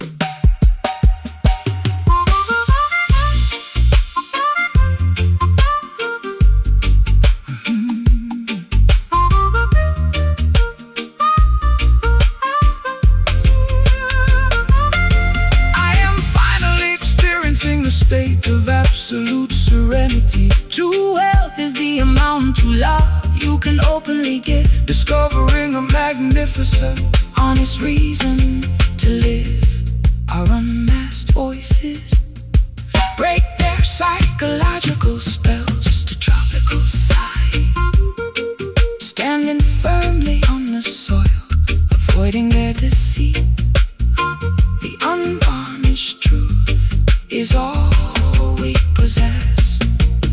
I am finally experiencing a state of absolute serenity. True wealth is the amount to love you can openly give, Discovering a magnificent, honest reason to live. Our unmasked voices break their psychological spells, just a tropical sigh, standing firmly on the soil, avoiding their deceit. The unvarnished truth is all we possess.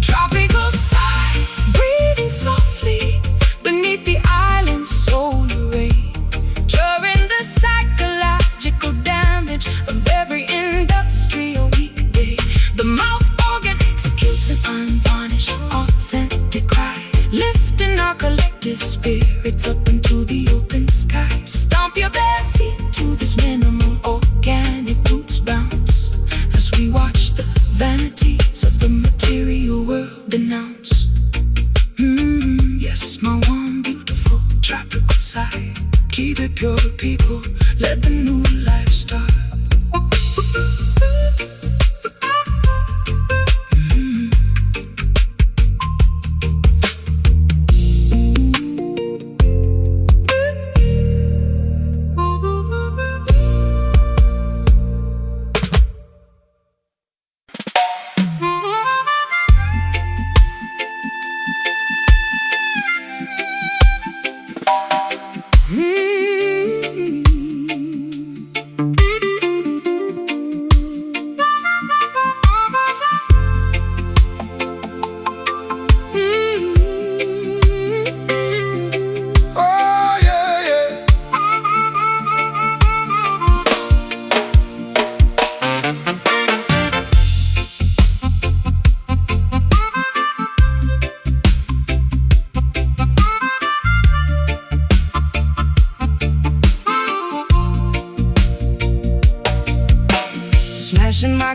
Tropical sigh, breathing softly beneath the island's solar ray, curing the psychological damage of every industrial weekday. The mouth organ executes an unvarnished, authentic cry, lifting our collective spirits up into the open sky. Stomp your bare feet to this minimal organic roots bounce, as we watch the vanities of the material world denounce. Yes, my warm, beautiful tropical sigh. Keep it pure, people, let the new life start.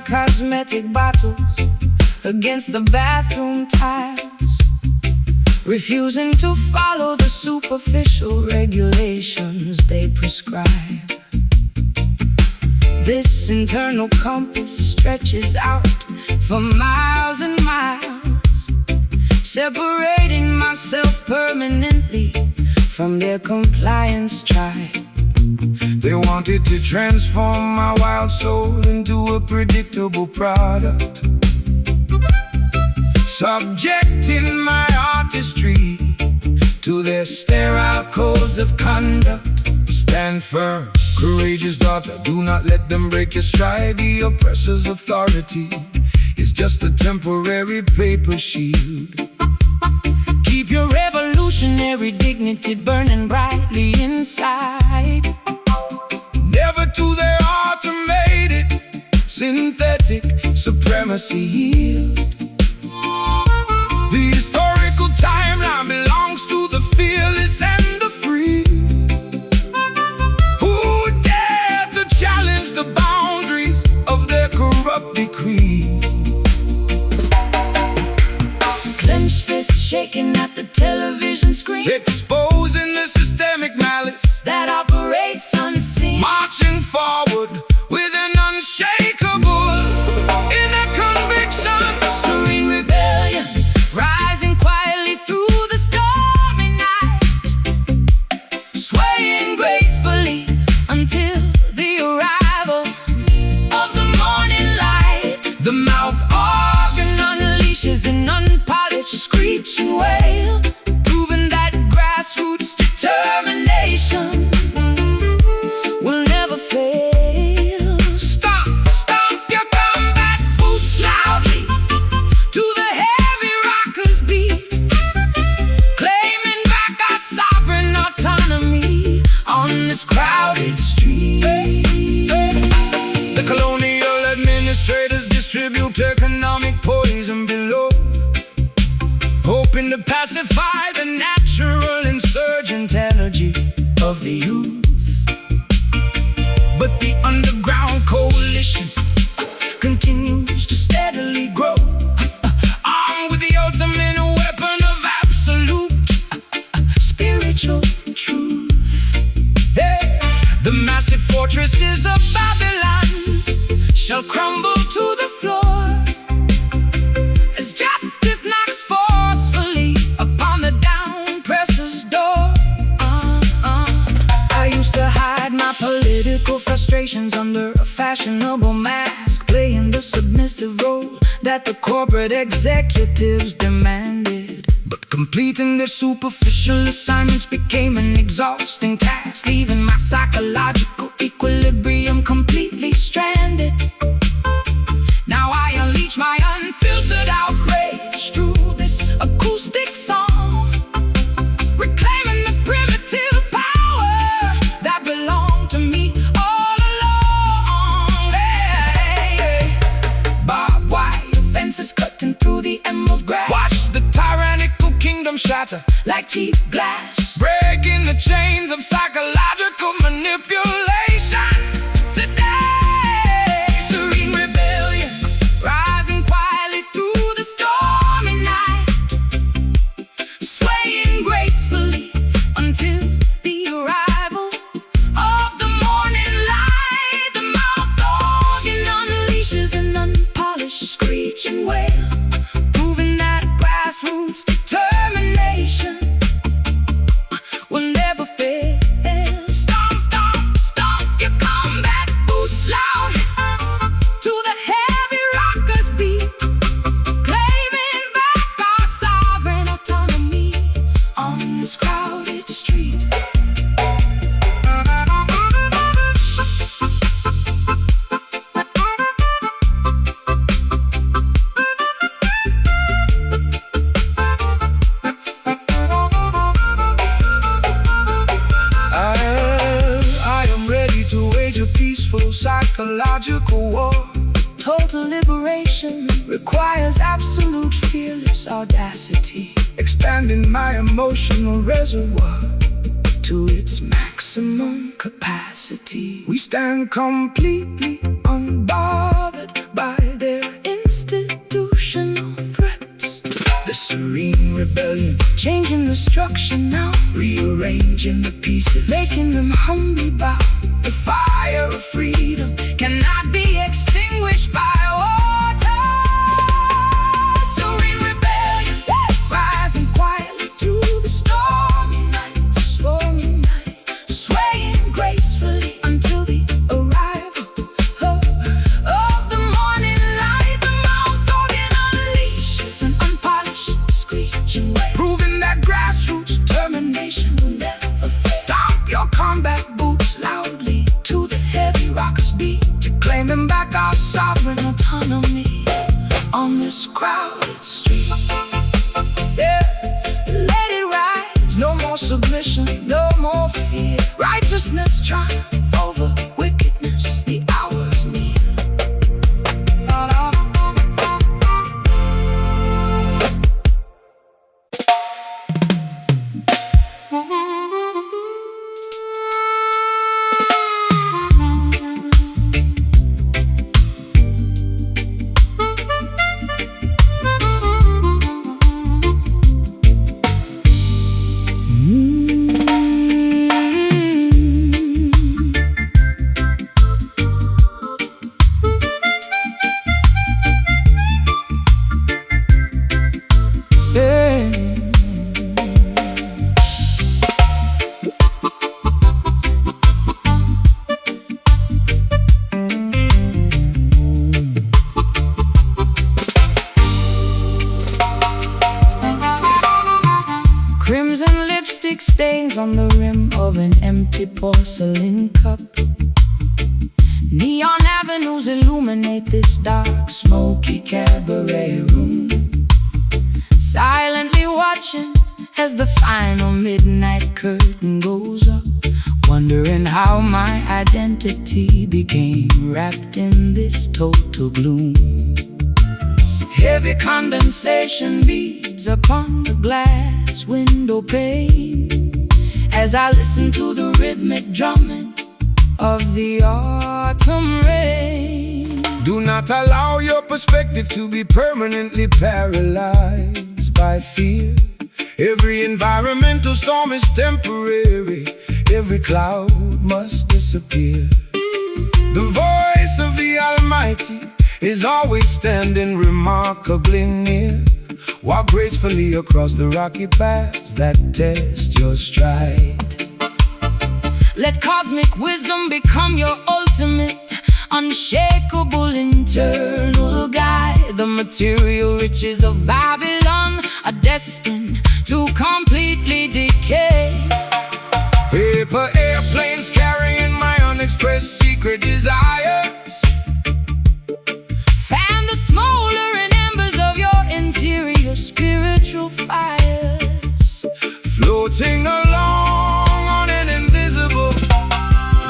cosmetic bottles against the bathroom tiles, refusing to follow the superficial regulations they prescribe. This internal compass stretches out for miles and miles, separating myself permanently from their compliance tribe. They wanted to transform my wild soul into a predictable product, subjecting my artistry to their sterile codes of conduct. Stand firm, courageous daughter, do not let them break your stride. The oppressor's authority is just a temporary paper shield. Keep your revolutionary dignity burning brightly inside. Never to their automated, synthetic supremacy yield. The historical timeline belongs to the fearless and the free, who dare to challenge the boundaries of their corrupt decree. Clenched fists shaking at the television screen, Exposing the systemic malice that operates unseen, marching forward with an unshakable inner conviction. serene rebellion, rising quietly through the stormy night, swaying gracefully until the arrival of the morning light. The mouth Organ unleashes an unpolished screeching wail, proving that grassroots determination will never fail. stomp your combat Boots loudly to the heavy rockers beat, claiming back our sovereign autonomy on this crowded street. The colonial administrators distribute economic poison below, hoping to pacify the natural insurgent energy of the youth. But the underground coalition continues to steadily grow, armed with the ultimate weapon of absolute Spiritual truth. Hey! The massive fortresses of Babylon Shall crumble to the floor as justice knocks forcefully upon the down-presser's door. I used to hide my political frustrations under a fashionable mask, playing the submissive role that the corporate executives demanded. but completing Their superficial assignments became an exhausting task, leaving my psychological equilibrium completely stranded. Now I unleash my unfiltered outrage through this acoustic song, reclaiming the primitive power that belonged to me all along. Hey, barbed wire fences cutting through the emerald grass, watch the tyrannical kingdom shatter, like cheap glass, breaking the chains of psychological manipulation. Today, serene rebellion, rising quietly through the stormy night, swaying gracefully until the arrival of the morning light. The mouth organ unleashes an unpolished screeching wail, proving that grassroots determination will never fail. Stomp, stomp, stomp your combat boots loud to the heavy rockers beat, claiming back our sovereign autonomy on this crowded street. I am ready to wage a peaceful psychological war. Total liberation requires absolute fearless audacity, Expanding my emotional reservoir to its maximum capacity. We stand completely unbothered by their institutional threats. the serene rebellion, Changing the structure now, rearranging the pieces, making them humbly bow. the fire of freedom Cannot be extinguished by water. Serene rebellion, rising quietly through the stormy night, swaying gracefully until the arrival of the morning light. The mouth organ unleashes an unpolished screeching wave, proving that grassroots determination will never fail. stomp your combat Boots loudly to the heavy rockers beat, claiming back our sovereign autonomy on this crowded street. yeah. Let it rise, no more submission, no more fear. Righteousness triumph over wickedness, the hour is near. Crimson lipstick stains on the rim of an empty porcelain cup. Neon avenues illuminate this dark, smoky cabaret room. Silently watching as the final midnight curtain goes up, wondering how my identity became wrapped in this total gloom. Heavy condensation beads upon the glass window pane as I listen to the rhythmic drumming of the autumn rain. Do not allow your perspective to be permanently paralyzed by fear. Every environmental storm is temporary. Every cloud must disappear. The voice of the Almighty is always standing remarkably near, walk gracefully across the rocky paths that test your stride. Let cosmic wisdom become your ultimate, unshakable internal guide. The material riches of Babylon are destined to completely decay. Paper airplanes carrying my unexpressed secret desires, Fan the smoldering embers of your interior spiritual fires, floating along on an invisible,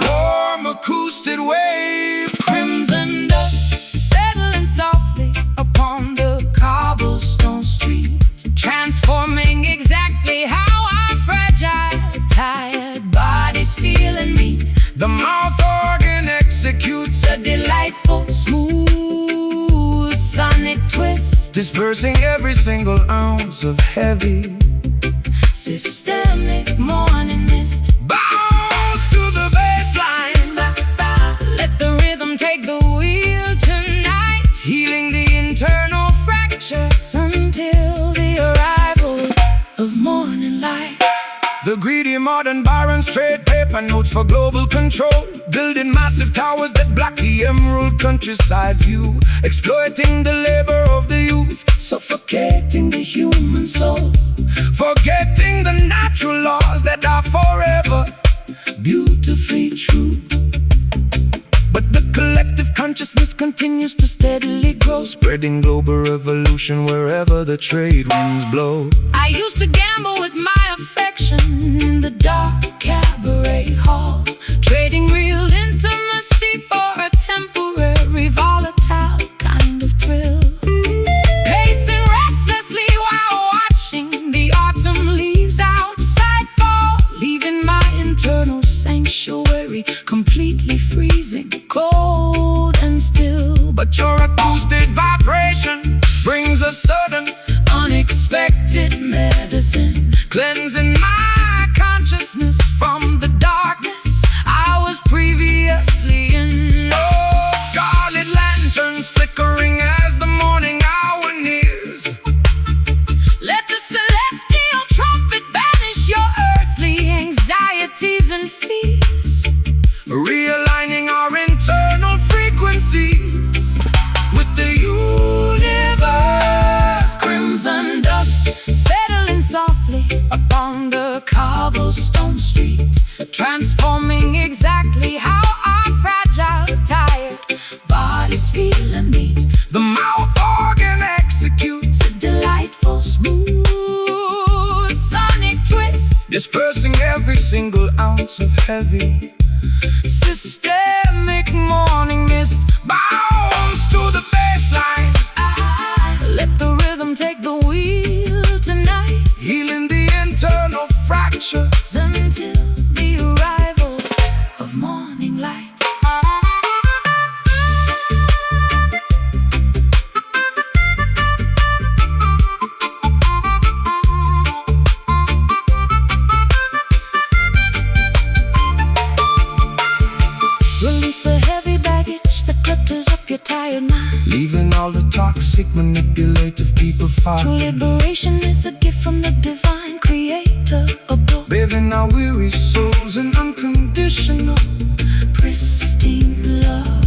warm acoustic wave. crimson dust settling softly upon the cobblestone street, transforming exactly how our fragile, tired bodies feel and meet. The mouth organ executes A delightful, smooth, sonic twist, dispersing every single ounce of heavy systemic morning mist. bounce to the baseline, Let the rhythm take the wheel tonight, healing the internal fractures until the arrival of morning light. The greedy modern barons trade paper notes for global control, building massive towers that block the emerald countryside view, exploiting the labor of the youth, Suffocating the human soul, forgetting the natural laws that are forever beautifully true. But the collective consciousness continues to steadily grow, spreading global revolution wherever the trade winds blow. I used to gamble with my affection in the dark cabaret hall, trading real intimacy for a temporary volatile kind of thrill. Pacing restlessly while watching the autumn leaves outside fall, leaving my Your acoustic vibration brings a sudden, unexpected medicine, cleansing my consciousness from the darkness I was previously in. Oh, scarlet lanterns flickering as the morning hour nears. let the celestial trumpet banish your earthly anxieties and fears, realigning our internal frequencies with the universe. crimson dust settling softly upon the cobblestone street, transforming exactly how our fragile, tired bodies feel and beat. The mouth organ executes A delightful, smooth sonic twist, dispersing every single ounce of heavy systemic morning mist. Bounce to the baseline, let the rhythm take the wheel tonight, healing the internal fractures. until the arrival of morning light. Release the heavy baggage that clutters up your tired mind. Leaving all the toxic, manipulative people far. True liberation is a gift from the divine creator above. Bathing our weary souls in unconditional, Pristine love.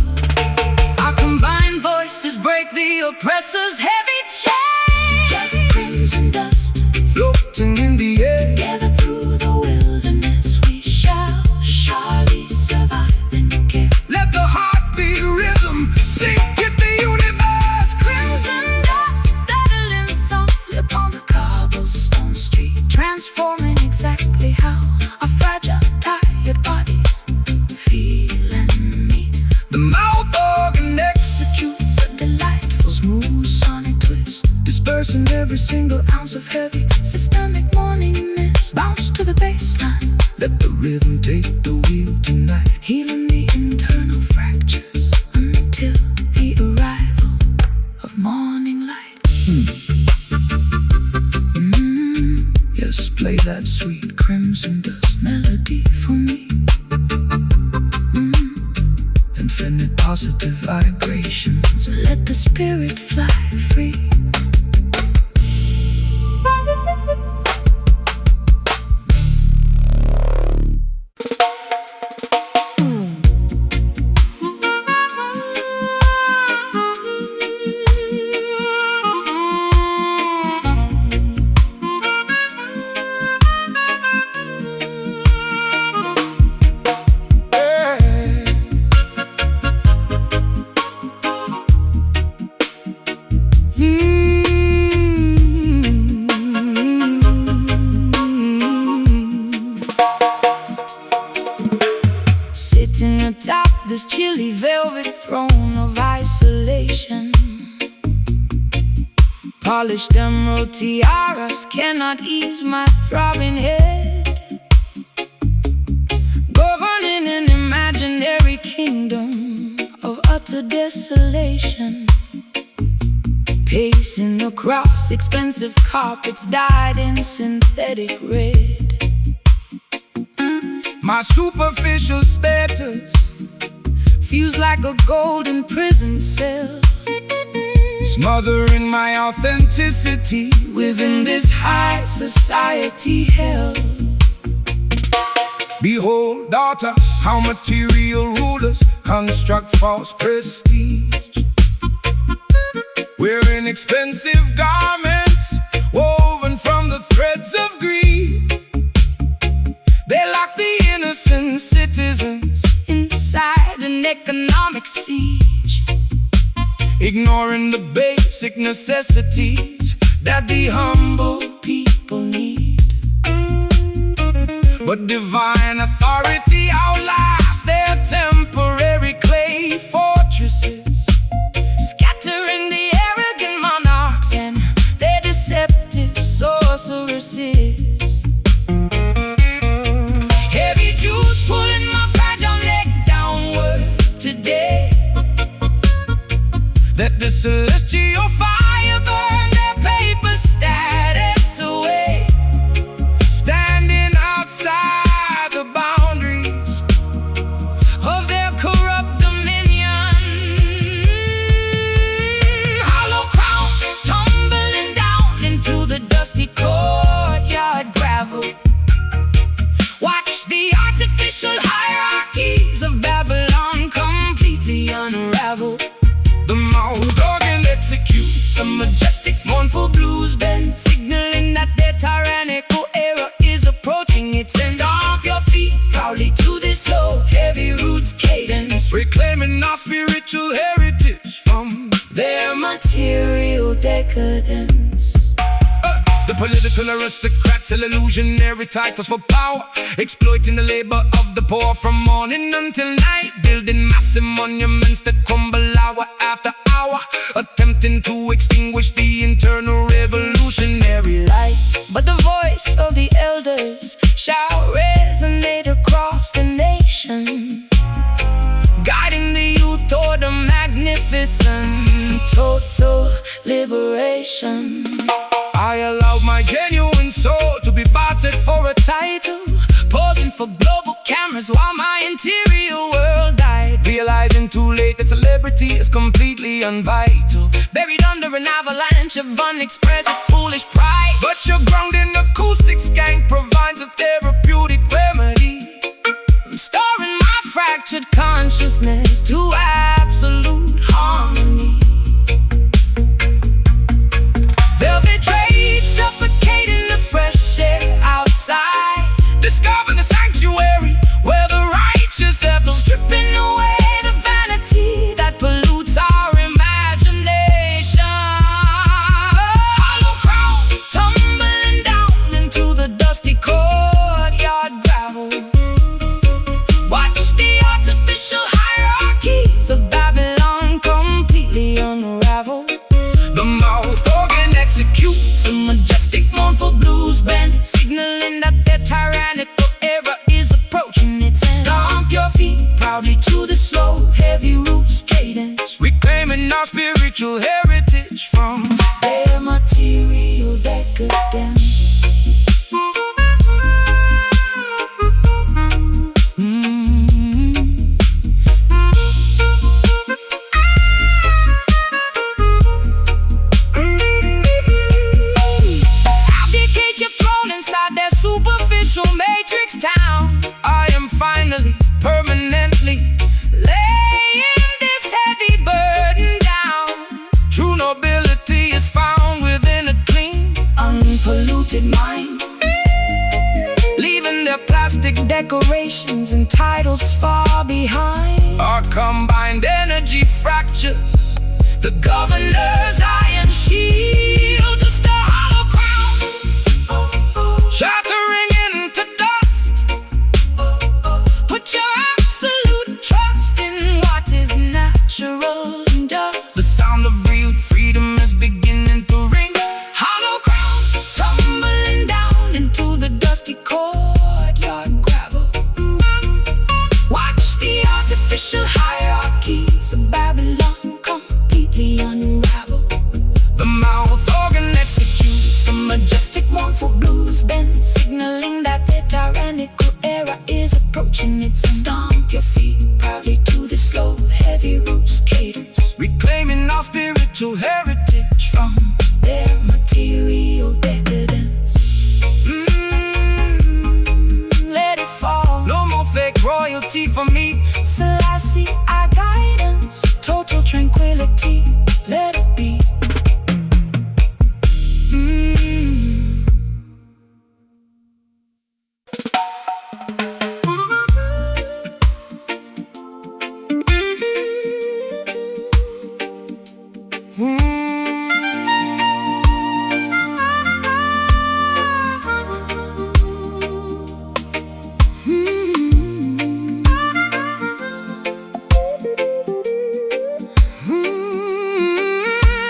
Our combined voices break the oppressor's heavy chain. Just crimson dust, floating in the air. together through the wilderness we shall surely survive in care. Let the heartbeat rhythm sink in the universe. Crimson dust settling softly upon the cobblestone street, transforming exactly how our fragile, tired bodies feel and meet. The mouth organ executes A delightful, smooth sonic twist, dispersing every single ounce of heavy systemic morning mist. Bounce to the baseline, let the rhythm take the wheel tonight, healing the internal fractures until the arrival of morning light. Yes, play that sweet crimson dust melody for me. Infinite positive vibrations, Let the spirit fly free. Sitting atop this chilly velvet throne of isolation, polished emerald tiaras cannot ease my throbbing head. Governing an imaginary kingdom of utter desolation, pacing across expensive carpets dyed in synthetic red. my superficial status Feels like a golden prison cell, smothering my authenticity within this high society hell. Behold, daughter, how material rulers construct false prestige. Wearing expensive garments woven from the threads of greed. They lock the innocent citizens Inside an economic siege, ignoring the basic necessities that the humble people need. But divine authority outlasts their temporary clay fortresses, scattering the arrogant monarchs and their deceptive sorceresses. Heavy Jews pulling my fragile neck downward today, spiritual heritage from their material decadence. The political aristocrats sell illusionary titles for power, exploiting the labor of the poor from morning until night, building massive monuments that crumble hour after hour, attempting to extinguish the internal revolutionary light. But the voice of the elders shall resonate across the nation, guiding the youth toward a magnificent total liberation. I allowed my genuine soul to be bartered for a title, posing for global cameras while my interior world died, realizing too late that celebrity is completely unvital, buried under an avalanche of unexpressed foolish pride. But your grounding acoustic skank provides a therapeutic remedy, restoring my fractured consciousness to absolute harmony. Velvet drapes suffocating the fresh air outside, discover the sanctuary where the righteous have no stripping away the vanity that pollutes our imagination. Hollow crown tumbling down into the dusty courtyard gravel. Watch the artificial hierarchies of Babylon completely unravel. The mouth organ executes a majestic mournful blues band, signaling that their tyrannical era is approaching its end. Stomp your feet proudly to the slow, heavy roots cadence, reclaiming our spiritual heritage from their material decadence. Superficial matrix town, I am finally, permanently laying this heavy burden down. True nobility is found within a clean, unpolluted mind, leaving their plastic decorations and titles far behind. Our combined energy fractures the governor's iron shield to stir hollow crown, shattering into dust. Put your absolute trust in what is natural and just. The sound of real freedom is beginning to ring. Hollow crown tumbling down into the dusty courtyard gravel. Watch the artificial hierarchies of Babylon completely unravel. The mouth organ executes a majestic mournful blues band, signaling that their tyrannical era is approaching its end. Stomp your feet proudly to the slow, heavy roots cadence, reclaiming our spiritual heritage from their material decadence. Let it fall. No more fake royalty for me. Selassie, our guidance, total tranquility. Let it be.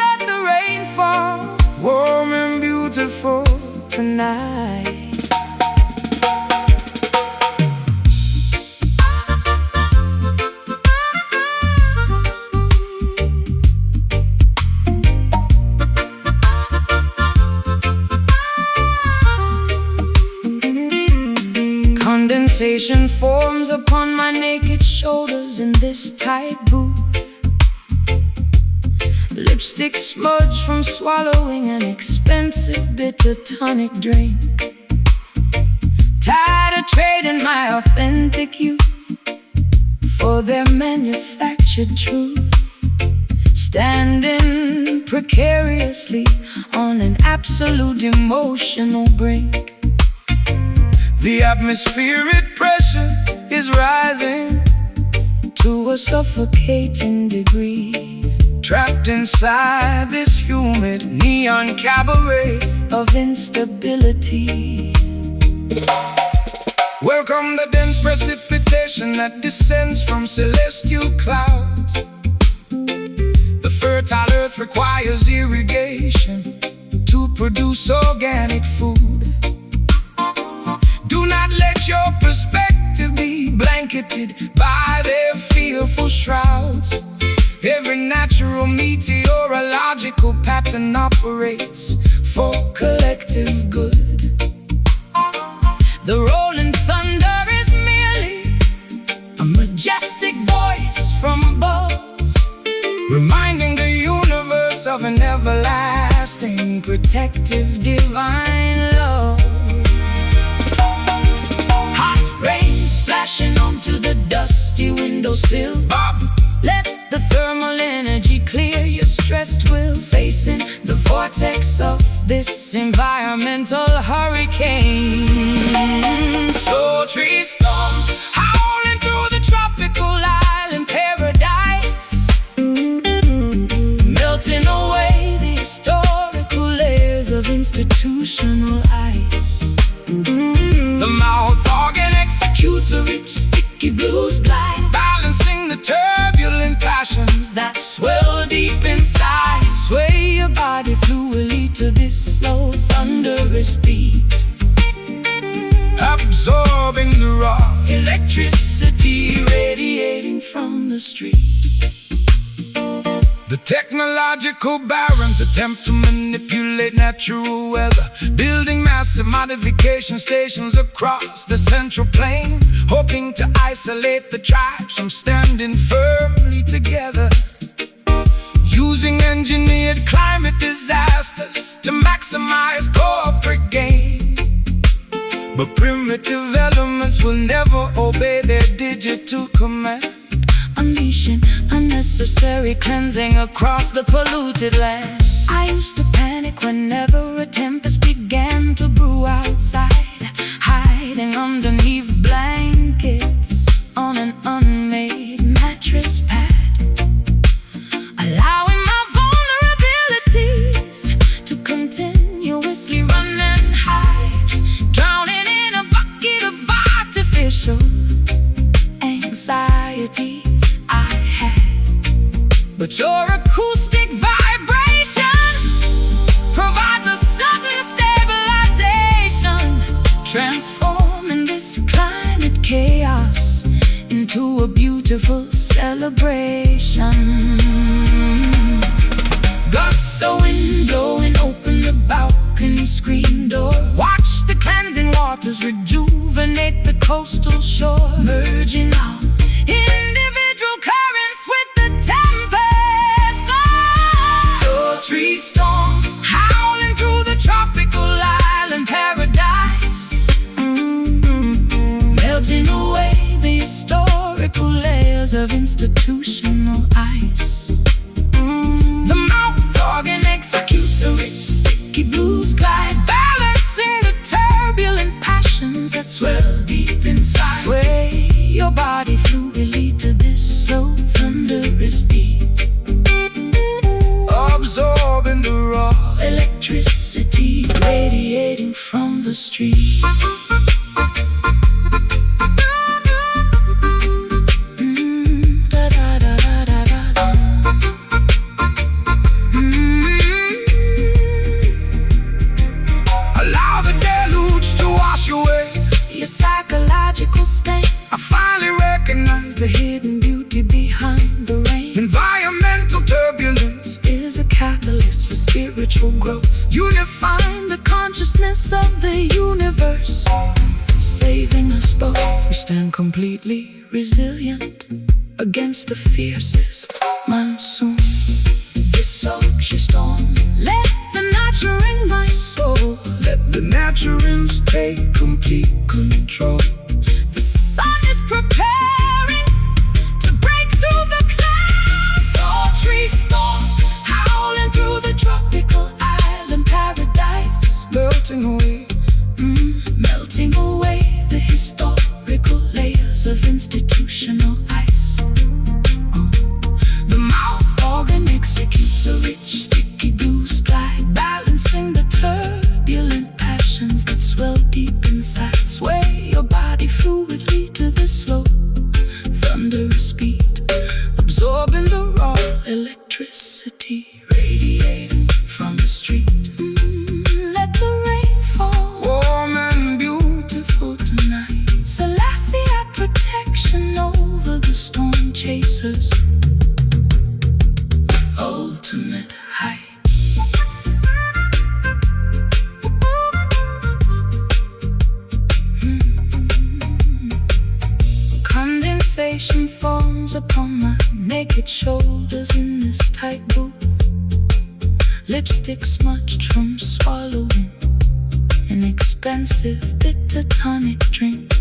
Let the rain fall, warm and beautiful tonight. Condensation forms upon my naked shoulders in this tight booth. Lipstick smudge from swallowing an expensive bitter tonic drink. Tired of trading my authentic youth for their manufactured truth. Standing precariously on an absolute emotional brink. The atmospheric pressure is rising to to a suffocating degree, trapped inside this humid neon cabaret of instability. Welcome the dense precipitation that descends from celestial clouds. The fertile earth requires irrigation to produce organic food. Do not let your perspective be blanketed by their fearful shrouds. Every natural meteorological pattern operates for collective good. The rolling thunder is merely a majestic voice from above, reminding the universe of an everlasting, protective divine love. Hot rain splashing onto the dusty windowsill. Bob, let the thermal energy clear your stressed will, facing the vortex of this environmental hurricane. sultry storm, Howling through the tropical island paradise, melting away the historical layers of institutional ice. the mouth organ Executes a rich sticky blues glide, balancing the turbulent passions that swell deep inside. Sway your body fluidly to this slow thunderous beat, absorbing the raw electricity radiating from the street. The technological barons attempt to manipulate natural weather, building massive modification stations across the central plain, hoping to isolate the tribes from standing firmly together, using engineered climate disasters to maximize corporate gain. But primitive elements will never obey their digital command, Unleashing unnecessary cleansing across the polluted land. I used to panic whenever a tempest began to brew outside, hiding underneath blankets on an unmade mattress pad, allowing my vulnerabilities to continuously run and hide, drowning in a bucket of artificial anxieties I had. But your acoustic vibration provides a sudden stabilization, transforming this climate chaos into a beautiful celebration. Gusts of wind blowing open the balcony screen door, watch the cleansing waters rejuvenate the coastal shore, merging out individual currents with the tempest. sultry storm, Howling through the tropical island paradise, melting away the historical layers of institutional ice. The mouth organ executes a rich sticky blues glide, balancing the turbulent passions that swell deep inside. Sway your body fluidly to this slow thunderous beat, absorbing the raw electricity radiating from the street. allow the deluge to wash away. Your psychological state, I finally recognize the hidden beauty behind the rain, environmental turbulence is a catalyst for spiritual growth, unifying the consciousness of the universe, saving us both. We stand completely resilient against the fiercest monsoon. This soaks your storm, let the nurturing my soul, let the naturals take complete control. the sun is preparing to break through the clouds. Sultry storm, howling through the tropical island paradise, melting away melting away the historical layers of institutional ice. fluidly to the slow, thunderous beat, absorbing the raw electricity radiating from the street. Let the rain fall, warm and beautiful tonight. Selassie had protection over the storm chasers. Ultimate height. Condensation forms upon my naked shoulders in this tight booth. Lipstick smudged from swallowing an expensive bitter tonic drink.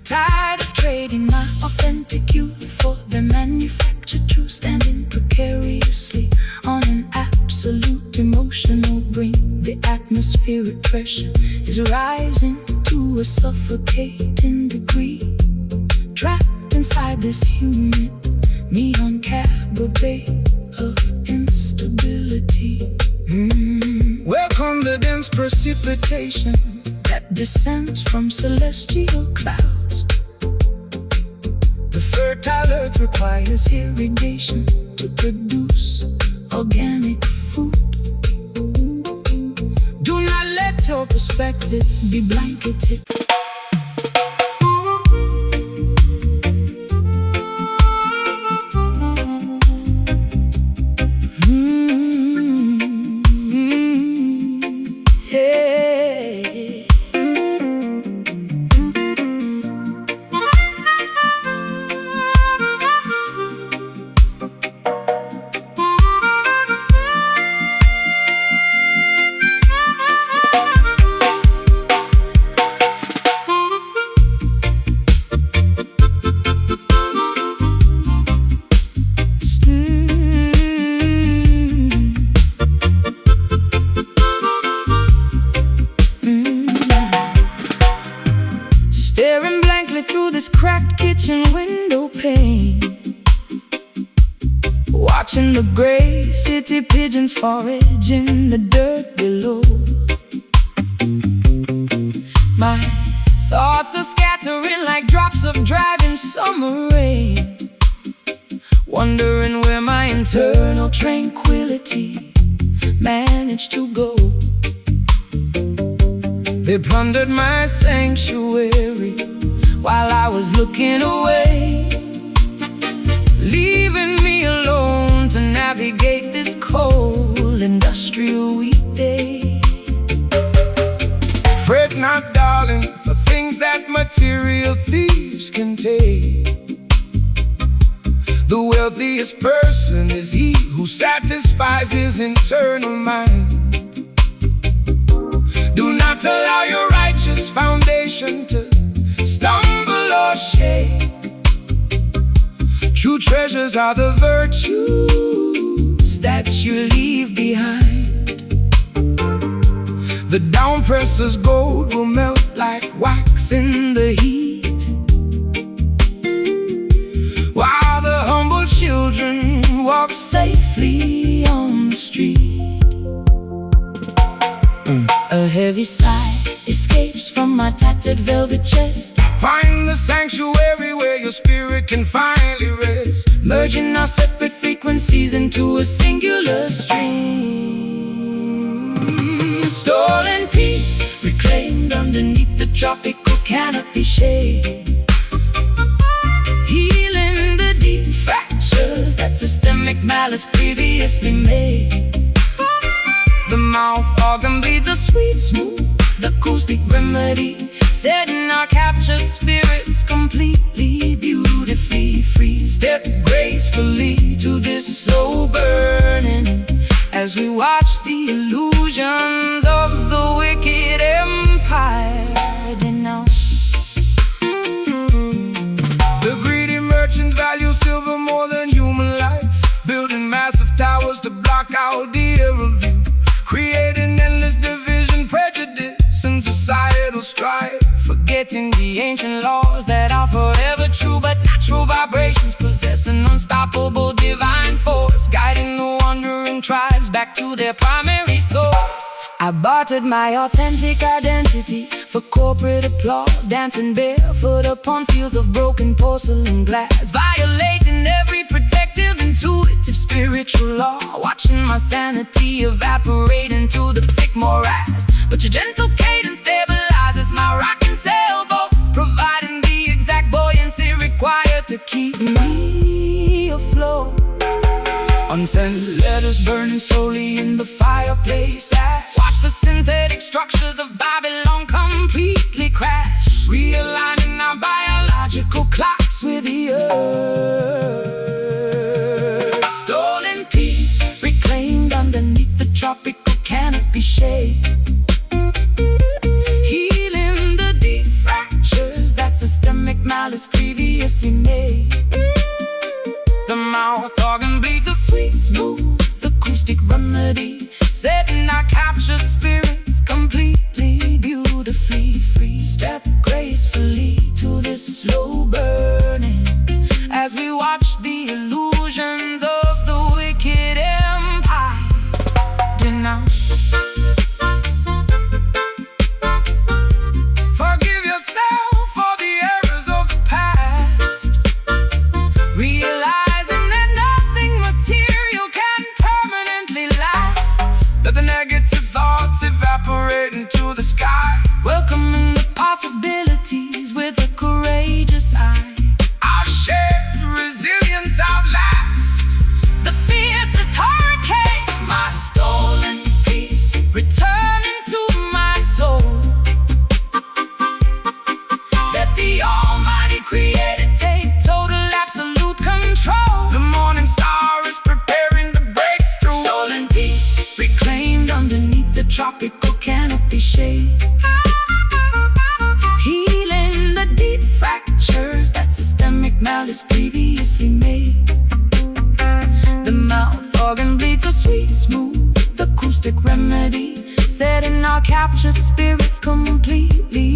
Tired of trading my authentic youth for the manufactured truth, standing precariously on an absolute emotional brink. The atmospheric pressure is rising to a suffocating degree. Trapped inside this humid neon cabaret of instability. Welcome the dense precipitation that descends from celestial clouds. The fertile earth requires irrigation to produce organic food. Do not let your perspective be blanketed. Staring blankly through this cracked kitchen window pane, watching the gray city pigeons forage in the dirt below. My thoughts are scattering like drops of driving summer rain, wondering where my internal tranquility managed to go. They plundered my sanctuary while I was looking away, leaving me alone to navigate this cold industrial weekday. Fret not, darling, for things that material thieves can take. The wealthiest person is he who satisfies his internal mind. Do not allow your righteous foundation to stumble or shake. True treasures are the virtues that you leave behind. The downpresser's gold will melt like wax in the heat, while the humble children walk safely on the street. A heavy sigh escapes from my tattered velvet chest. Find the sanctuary where your spirit can finally rest, merging our separate frequencies into a singular stream. Stolen peace reclaimed underneath the tropical canopy shade, healing the deep fractures that systemic malice previously made. The mouth organ bleeds a sweet, smooth acoustic remedy, setting our captured spirits completely, beautifully free. Step gracefully to this slow burning as we watch the illusions of the wicked empire denounce. The greedy merchants value silver more than human life, building massive towers to block out the aerial view, creating endless division, prejudice, and societal strife. Forgetting the ancient laws that are forever true, but natural vibrations possess an unstoppable divine force, guiding the wandering tribes back to their primary source. I bartered my authentic identity for corporate applause, dancing barefoot upon fields of broken porcelain glass, violating every protective, intuitive, spiritual law, watching my sanity evaporate into the thick morass. But your gentle cadence stabilizes my rocking sailboat, providing the exact buoyancy required to keep me afloat. Unsent letters burning slowly in the fireplace. I watch the synthetic structures of Babylon completely crash, realigning our biological clocks with the earth. Stolen peace, reclaimed underneath the tropical canopy shade, healing the deep fractures that systemic malice previously made. The mouth organ bleeds a sweet, smooth, acoustic remedy, setting our captured spirits completely, beautifully free. Step gracefully to this slow burning as we watch the illusions of the wicked empire denounce. Forgive yourself for the errors of the past. Realize let the negative thoughts evaporate into the sky, welcoming the possibilities with a courageous eye. Our shared resilience outlast the fiercest hurricane. My stolen peace returning to my soul. Let the Almighty Creator take total, absolute control. The morning star is preparing the breakthrough. Stolen peace reclaimed underneath the tropical canopy shade, healing the deep fractures that systemic malice previously made. The mouth organ bleeds a sweet, smooth, acoustic remedy, setting our captured spirits completely